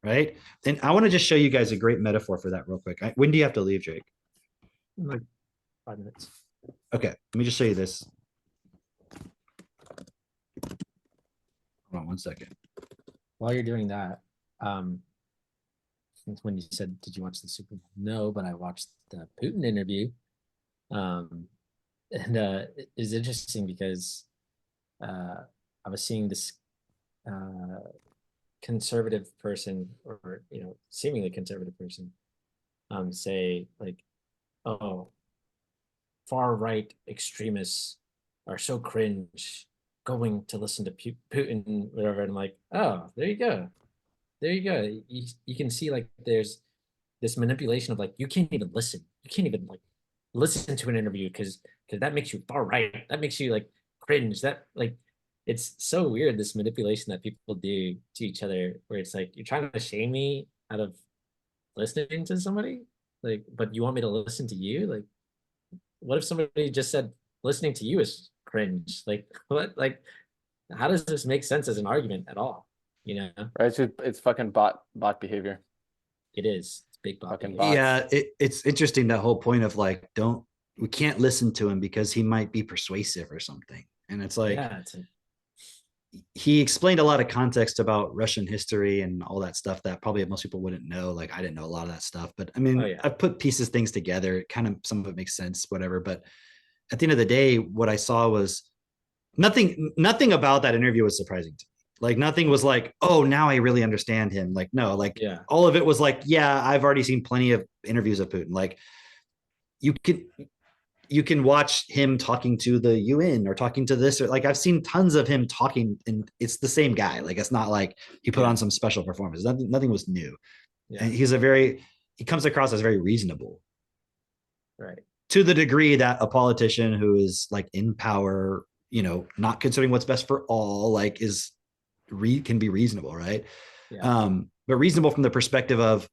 Right. And I want to just show you guys a great metaphor for that real quick. When do you have to leave, Jake? Like 5 minutes. Okay. Let me just show you this. Hold on 1 second. While you're doing that, when you said, did you watch the Super Bowl? No, but I watched the Putin interview. And it was interesting because I was seeing this conservative person, or seemingly conservative person, say like, oh, far right extremists are so cringe going to listen to Putin, whatever. And I'm like, oh, there you go. You can see like there's this manipulation of like, you can't even listen. You can't even like listen to an interview because that makes you far right. That makes you like cringe. That like, it's so weird, this manipulation that people do to each other, where it's like, you're trying to shame me out of listening to somebody, like, but you want me to listen to you? Like, what if somebody just said listening to you is cringe? Like, what? Like, how does this make sense as an argument at all? Right. It's fucking bot behavior. It is. It's big bot Fucking behavior. bots. Yeah, it's interesting, that whole point of like, we can't listen to him because he might be persuasive or something. And it's like, Yeah, he explained a lot of context about Russian history and all that stuff that probably most people wouldn't know. Like, I didn't know a lot of that stuff, but I mean, Oh, yeah. I put things together. Kind of, some of it makes sense, whatever. But at the end of the day, what I saw was nothing about that interview was surprising to me. Like nothing was like, oh, now I really understand him. Like, no, like Yeah. all of it was like, yeah, I've already seen plenty of interviews of Putin. Like you can watch him talking to the UN or talking to this, or like I've seen tons of him talking, and it's the same guy. Like it's not like he put on some special performance. Nothing was new. Yeah. And he comes across as very reasonable. Right. To the degree that a politician who is like in power, not considering what's best for all, like can be reasonable, right? Yeah. But reasonable from the perspective of,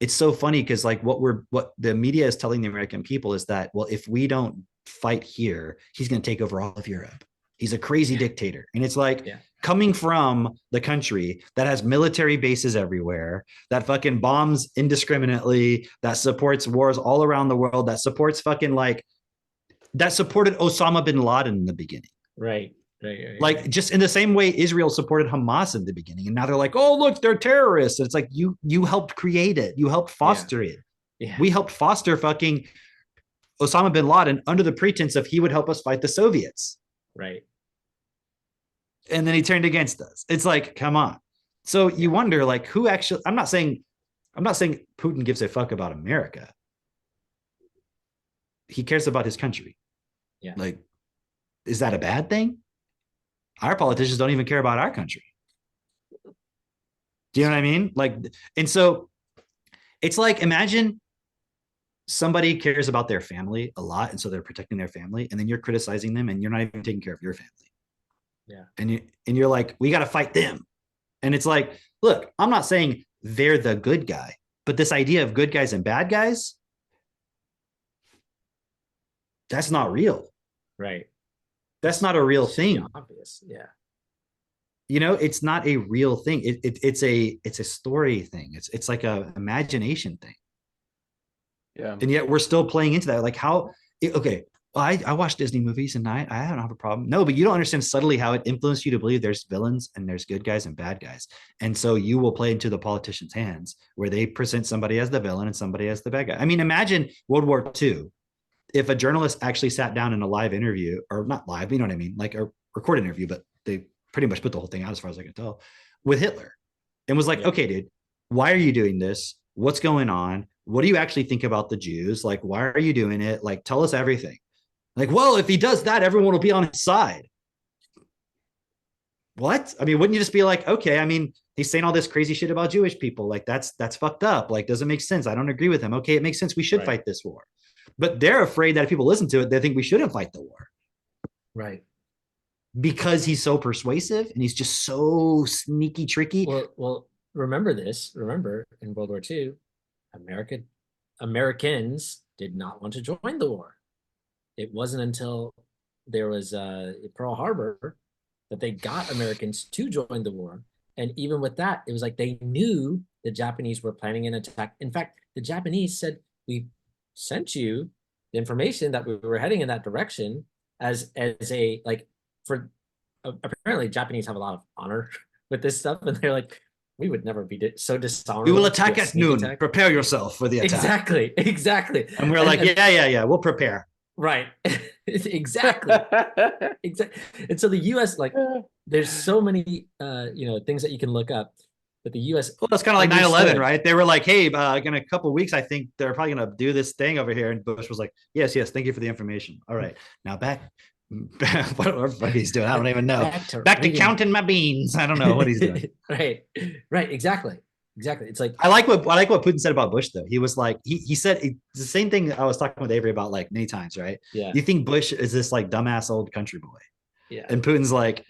it's so funny because like what the media is telling the American people is that, well, if we don't fight here, he's going to take over all of Europe. He's a crazy dictator. And it's like coming from the country that has military bases everywhere, that fucking bombs indiscriminately, that supports wars all around the world, that supports that supported Osama bin Laden in the beginning. Right. Like just in the same way Israel supported Hamas in the beginning, and now they're like, oh look, they're terrorists. And it's like you helped create it, you helped foster it. Yeah. We helped foster fucking Osama bin Laden under the pretense of he would help us fight the Soviets. Right. And then he turned against us. It's like, come on. So you wonder, like, who actually? I'm not saying Putin gives a fuck about America. He cares about his country. Yeah. Like, is that a bad thing? Our politicians don't even care about our country. Do you know what I mean? Like, and so it's like, imagine somebody cares about their family a lot, and so they're protecting their family, and then you're criticizing them, and you're not even taking care of your family. Yeah. And you're like, we got to fight them. And it's like, look, I'm not saying they're the good guy, but this idea of good guys and bad guys, that's not real. Right. That's not a real thing. Obvious. Yeah. It's not a real thing. It's a story thing. It's like a imagination thing. Yeah. And yet we're still playing into that. Like how, okay, well, I watch Disney movies and I don't have a problem. No, but you don't understand subtly how it influenced you to believe there's villains and there's good guys and bad guys. And so you will play into the politician's hands where they present somebody as the villain and somebody as the bad guy. I mean, imagine World War II. If a journalist actually sat down in a live interview, or not live, you know what I mean? Like a recorded interview, but they pretty much put the whole thing out as far as I can tell, with Hitler, and was like, okay, dude, why are you doing this? What's going on? What do you actually think about the Jews? Like, why are you doing it? Like, tell us everything. Like, well, if he does that, everyone will be on his side. What? I mean, wouldn't you just be like, okay, I mean, he's saying all this crazy shit about Jewish people. Like, that's fucked up. Like, doesn't make sense. I don't agree with him. Okay, it makes sense. We should fight this war. But they're afraid that if people listen to it, they think we shouldn't fight the war. Right. Because he's so persuasive and he's just so sneaky, tricky. Well, remember in World War II, Americans did not want to join the war. It wasn't until there was Pearl Harbor that they got Americans to join the war. And even with that, it was like they knew the Japanese were planning an attack. In fact, the Japanese said, we sent you the information that we were heading in that direction as a, like, for apparently Japanese have a lot of honor with this stuff. And they're like, we would never be so dishonorable. We will attack at noon. Attack. Prepare yourself for the attack. Exactly. And we're like, yeah, we'll prepare. Right. Exactly. Exactly. And so the US, like, there's so many things that you can look up. But the US, well, that's kind of like 9/11, right? They were like, hey, in a couple of weeks, I think they're probably going to do this thing over here. And Bush was like, yes, thank you for the information. All right, now back what he's doing, I don't even know. Back to counting my beans. I don't know what he's doing. Right, exactly. It's like, I like what Putin said about Bush, though. He was like, he said the same thing I was talking with Avery about like many times, right? Yeah. You think Bush is this like dumbass old country boy? Yeah. And Putin's like,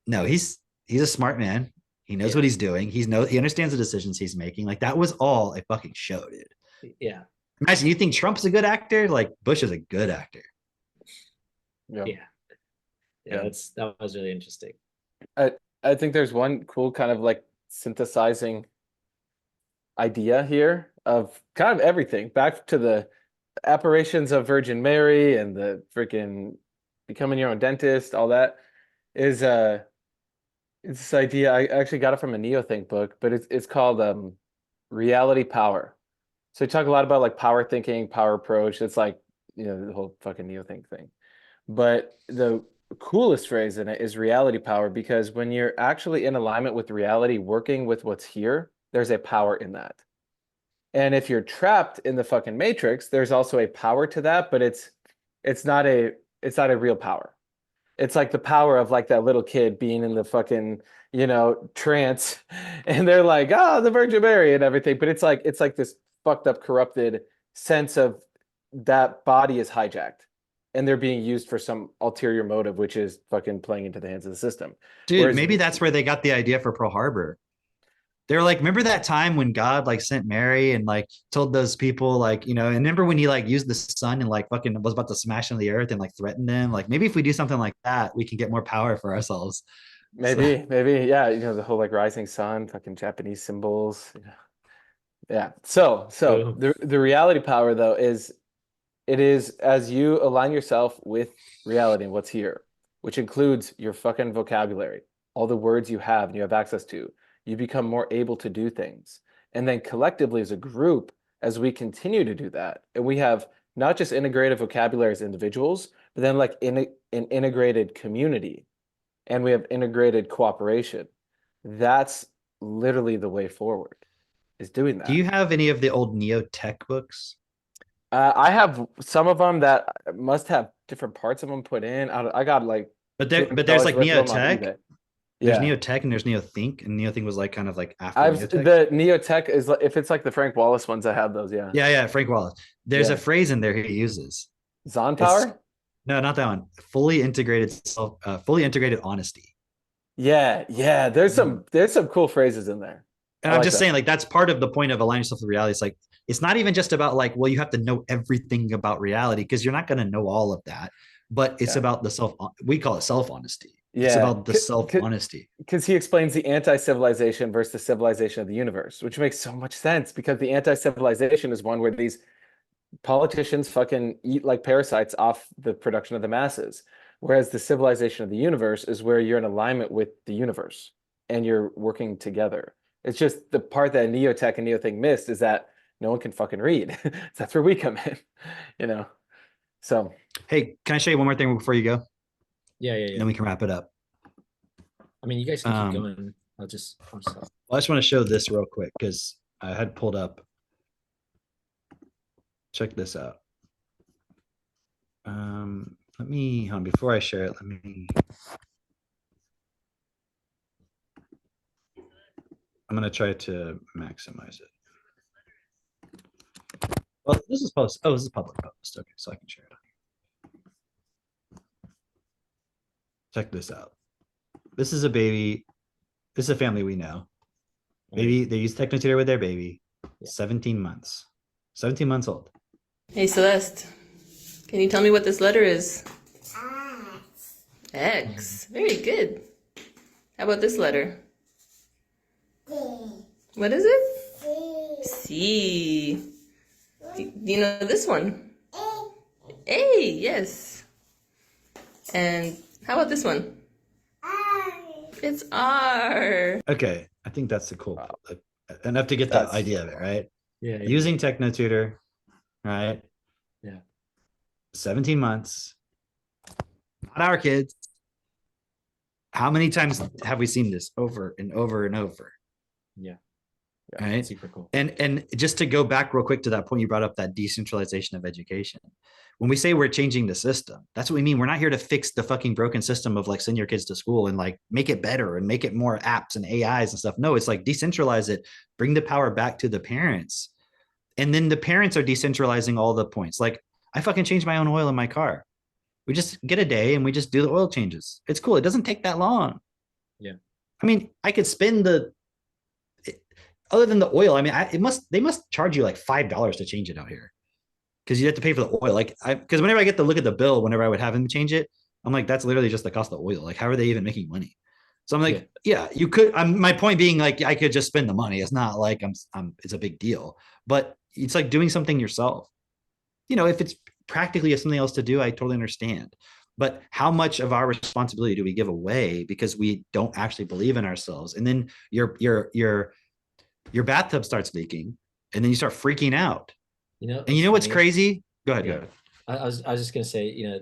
no, he's a smart man. He knows what he's doing. He understands the decisions he's making. Like, that was all a fucking show, dude. Yeah. Imagine you think Trump's a good actor? Like, Bush is a good actor. Yeah. That was really interesting. I think there's one cool kind of like synthesizing idea here of kind of everything, back to the apparitions of Virgin Mary and the freaking becoming your own dentist, all that is it's this idea. I actually got it from a NeoThink book, but it's called reality power. So we talk a lot about like power thinking, power approach. It's like, the whole fucking NeoThink thing. But the coolest phrase in it is reality power, because when you're actually in alignment with reality, working with what's here, there's a power in that. And if you're trapped in the fucking matrix, there's also a power to that, but it's not a real power. It's like the power of like that little kid being in the fucking, trance, and they're like, the Virgin Mary and everything. But it's like this fucked up, corrupted sense of that body is hijacked and they're being used for some ulterior motive, which is fucking playing into the hands of the system. Dude, Whereas- maybe that's where they got the idea for Pearl Harbor. They're like, remember that time when God like sent Mary and like told those people like, and remember when he like used the sun and like fucking was about to smash into the earth and like threatened them? Like maybe if we do something like that, we can get more power for ourselves. Maybe, yeah, the whole like rising sun, fucking Japanese symbols. Yeah. So the reality power though is it is as you align yourself with reality and what's here, which includes your fucking vocabulary, all the words you have and you have access to, you become more able to do things. And then collectively as a group, as we continue to do that, and we have not just integrated vocabulary as individuals, but then like in an integrated community, and we have integrated cooperation. That's literally the way forward, is doing that. Do you have any of the old neo-tech books? I have some of them that must have different parts of them put in. I got like, But there's like $200 worth of them on neo-tech. eBay. There's Yeah. neo-tech and there's neo-think, and neo-think was like kind of like after I've neo-tech. the Neotech is like, if it's like the Frank Wallace ones, I have those. Yeah. Yeah, Frank Wallace. There's Yeah. a phrase in there he uses. Zontower. No, not that one. Fully integrated honesty. Yeah. There's some cool phrases in there. And I I'm like just that. saying, like, that's part of the point of aligning yourself with reality. It's like, it's not even just about like, well, you have to know everything about reality because you're not going to know all of that. But it's Yeah. about we call it self-honesty. It's Yeah. about the self-honesty. Because he explains the anti-civilization versus the civilization of the universe, which makes so much sense, because the anti-civilization is one where these politicians fucking eat like parasites off the production of the masses. Whereas the civilization of the universe is where you're in alignment with the universe and you're working together. It's just the part that Neotech and Neothing missed is that no one can fucking read. That's where we come in, So Hey, can I show you one more thing before you go? Yeah. And then we can wrap it up. I mean, you guys can keep Um, going. I'll just. Well, I just want to show this real quick because I had pulled up. Check this out. Let me, before I share it, let me. I'm going to try to maximize it. Well, this is post. Oh, this is a public post. Okay, so I can share it. Check this out. This is a baby. This is a family we know. Baby, they use Technotutor with their baby. 17 months. 17 months old. Hey Celeste, can you tell me what this letter is? X. Very good. How about this letter? What is it? C. Do you know this one? A. Yes. And how about this one? It's R. Okay, I think that's the cool enough to get the idea of it, right? Yeah. Using Technotutor, right? Yeah. 17 months. Not our kids. How many times have we seen this over and over and over? Yeah. Right. Super cool. And just to go back real quick to that point you brought up, that decentralization of education. When we say we're changing the system, that's what we mean. We're not here to fix the fucking broken system of like send your kids to school and like make it better and make it more apps and AIs and stuff. No, it's like decentralize it, bring the power back to the parents. And then the parents are decentralizing all the points. Like I fucking change my own oil in my car. We just get a day and we just do the oil changes. It's cool. It doesn't take that long. Yeah. I mean, I could spend other than the oil, I mean, they must charge you like $5 to change it out here because you have to pay for the oil. Like, because whenever I get to look at the bill, whenever I would have them change it, I'm like, that's literally just the cost of oil. Like, how are they even making money? So I'm like, yeah, you could. My point being, like, I could just spend the money. It's not like it's a big deal, but it's like doing something yourself. If it's practically something else to do, I totally understand. But how much of our responsibility do we give away because we don't actually believe in ourselves? And then your bathtub starts leaking and then you start freaking out. And you know what's crazy? Go ahead. I was just gonna say,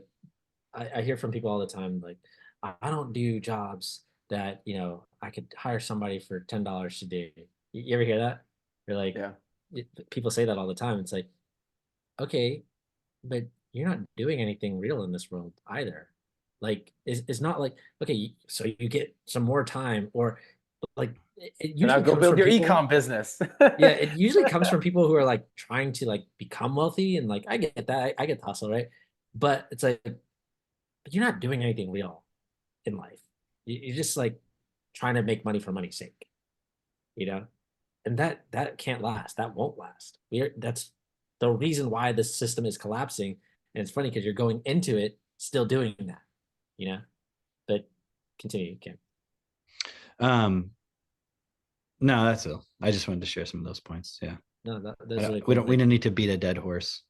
I hear from people all the time, like, I don't do jobs that, I could hire somebody for $10 to do. You ever hear that? You're like, Yeah. people say that all the time. It's like, okay, but you're not doing anything real in this world either. Like, it's not like, okay, so you get some more time, or like it And now usually go comes build from your people. ecom business. Yeah, it usually comes from people who are like trying to like become wealthy, and like I get that, I get the hustle, right? But it's like, but you're not doing anything real in life. You're just like trying to make money for money's sake, you know? And that can't last. That won't last. That's the reason why the system is collapsing. And it's funny because you're going into it still doing that, you know? But continue, Kim. No, that's all. I just wanted to share some of those points. Yeah. No, that's really cool. We don't. We don't need to beat a dead horse.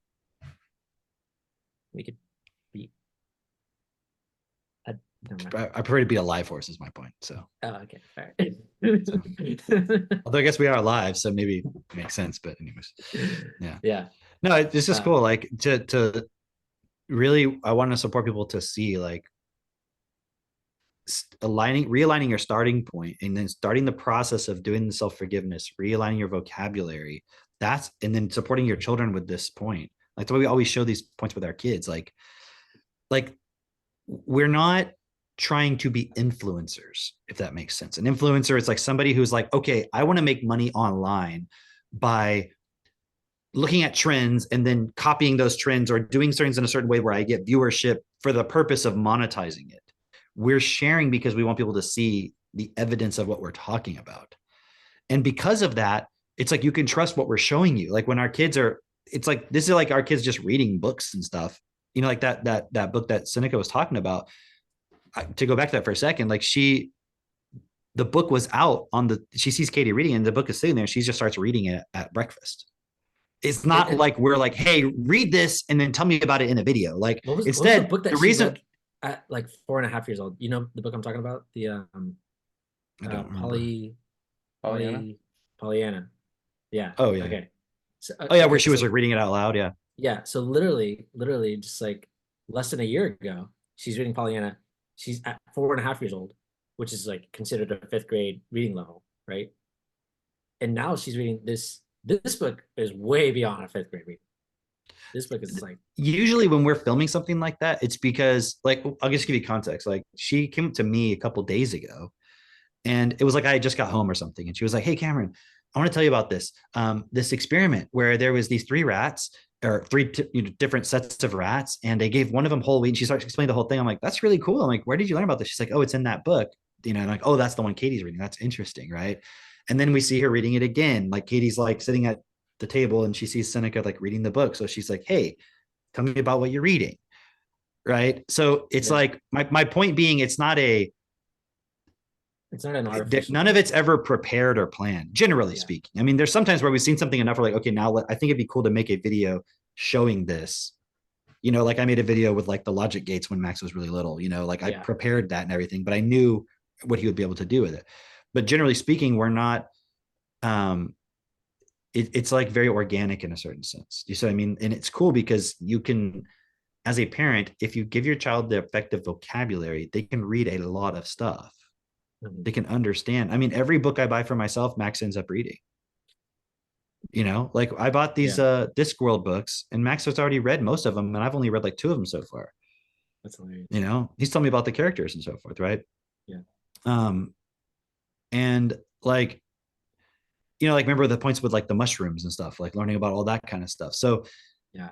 We could beat. I prefer to beat a live horse. Is my point. So. Oh, okay. All right. Although I guess we are alive, so maybe it makes sense. But anyways, yeah. Yeah. No, it's just cool. Like to really, I want to support people to see like realigning your starting point, and then starting the process of doing the self-forgiveness, realigning your vocabulary. And then supporting your children with this point. Like the way we always show these points with our kids, like we're not trying to be influencers, if that makes sense. An influencer is like somebody who's like, okay, I want to make money online by looking at trends and then copying those trends or doing things in a certain way where I get viewership for the purpose of monetizing it. We're sharing because we want people to see the evidence of what we're talking about. And because of that, it's like you can trust what we're showing you. Like when our kids are, it's like this is like our kids just reading books and stuff. Like that book that Seneca was talking about. To go back to that for a second, like the book was out she sees Katie reading it, and the book is sitting there. She just starts reading it at breakfast. It's not like we're like, hey, read this and then tell me about it in a video. Like instead, what was the book that the reason read at like 4.5 years old. You know the book I'm talking about? The I don't remember. Pollyanna. Yeah. Oh yeah. Okay. So, oh yeah, where she was like reading it out loud. Yeah. Yeah. So literally, just like less than a year ago, she's reading Pollyanna. She's at 4.5 years old, which is like considered a 5th grade reading level, right? And now she's reading this. This book is way beyond a 5th grade reading. This book is like, usually when we're filming something like that, it's because like, I'll just give you context. Like she came to me a couple days ago, and it was like I had just got home or something, and she was like, hey Cameron, I want to tell you about this experiment where there was these 3 rats or 3 different sets of rats, and they gave one of them whole wheat. And she starts explaining the whole thing. I'm like, that's really cool. I'm like, where did you learn about this? She's like, oh, it's in that book. I'm like, oh, that's the one Katie's reading. That's interesting, right? And then we see her reading it again. Like Katie's like sitting at the table, and she sees Seneca like reading the book. So she's like, hey, tell me about what you're reading, right? So it's like my point being, it's not an artificial. None of it's ever prepared or planned, generally speaking. I mean, there's sometimes where we've seen something enough, we're like, okay, now I think it'd be cool to make a video showing this. Like I made a video with like the logic gates when Max was really little. Like I prepared that and everything, but I knew what he would be able to do with it. But generally speaking, we're not. It's like very organic in a certain sense. You see what I mean? And it's cool because you can, as a parent, if you give your child the effective vocabulary, they can read a lot of stuff. They can understand. I mean, every book I buy for myself, Max ends up reading. Like I bought these Discworld books, and Max has already read most of them, and I've only read like 2 of them so far. That's hilarious. He's telling me about the characters and so forth, right? Yeah. And like, like remember the points with like the mushrooms and stuff, like learning about all that kind of stuff. So yeah.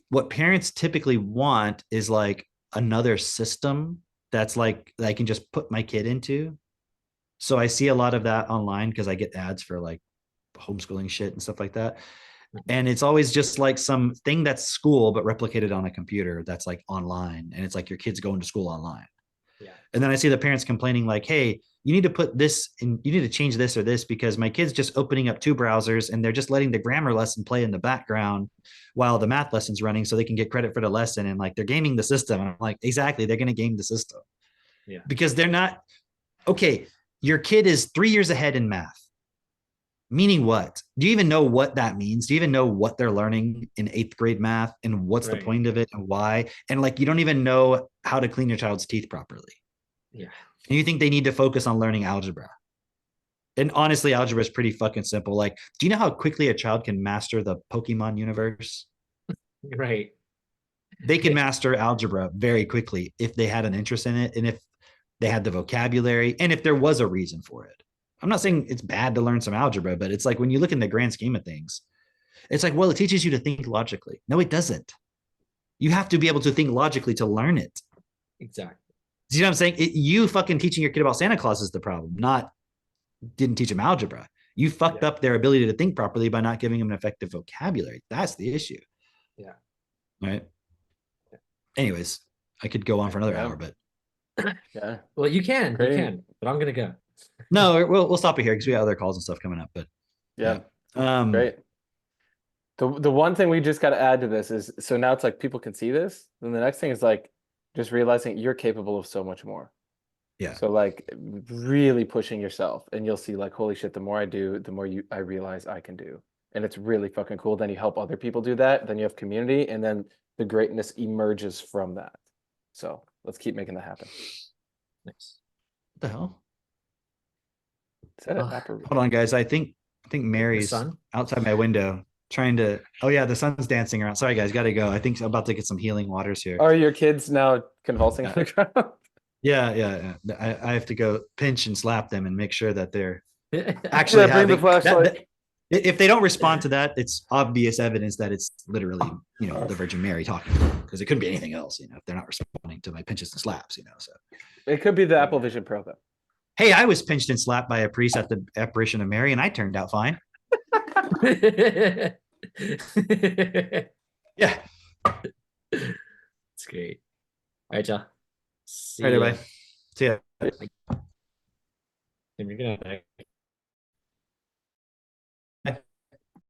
What parents typically want is like another system that's like that I can just put my kid into. So I see a lot of that online because I get ads for like homeschooling shit and stuff like that. And it's always just like some thing that's school, but replicated on a computer that's like online. And it's like your kid's going to school online. Yeah. And then I see the parents complaining like, hey, you need to put this in, you need to change this or this because my kid's just opening up 2 browsers and they're just letting the grammar lesson play in the background while the math lesson's running so they can get credit for the lesson. And like, they're gaming the system. And I'm like, exactly. They're going to game the system. Yeah. Because they're not, okay, your kid is 3 years ahead in math. Meaning what? Do you even know what that means? Do you even know what they're learning in 8th grade math and what's the Right. point of it and why? And like, you don't even know how to clean your child's teeth properly. Yeah. And you think they need to focus on learning algebra. And honestly, algebra is pretty fucking simple. Like, do you know how quickly a child can master the Pokemon universe? Right. They can master algebra very quickly if they had an interest in it and if they had the vocabulary and if there was a reason for it. I'm not saying it's bad to learn some algebra, but it's like when you look in the grand scheme of things, it's like, well, it teaches you to think logically. No, it doesn't. You have to be able to think logically to learn it. Exactly. Do you know what I'm saying? You fucking teaching your kid about Santa Claus is the problem, not didn't teach them algebra. You fucked up their ability to think properly by not giving them an effective vocabulary. That's the issue. Yeah. Right. Anyways, I could go on for another hour, but Yeah. Well, you can, Great. but I'm gonna go. no, we'll stop it here because we got other calls and stuff coming up. But Yeah. yeah. Great. The one thing we just got to add to this is, so now it's like people can see this. Then the next thing is like just realizing you're capable of so much more. Yeah. So like really pushing yourself, and you'll see like, holy shit, the more I do, the more I realize I can do. And it's really fucking cool. Then you help other people do that. Then you have community, and then the greatness emerges from that. So let's keep making that happen. Nice. What the hell? Is that it? Hold on, guys. I think Mary's sun? outside my window trying to. Oh yeah, the sun's dancing around. Sorry, guys, gotta go. I think I'm about to get some healing waters here. Are your kids now convulsing on the ground? Yeah. I have to go pinch and slap them and make sure that they're Yeah, actually bring the having flashlight. if they don't respond to that, it's obvious evidence that it's literally, the Virgin Mary talking to them, because it couldn't be anything else, if they're not responding to my pinches and slaps, so. It could be the Applevision Pro though. Hey, I was pinched and slapped by a priest at the apparition of Mary, and I turned out fine. Yeah. It's great. All right, y'all. See All right, ya. everybody. See ya. And you're gonna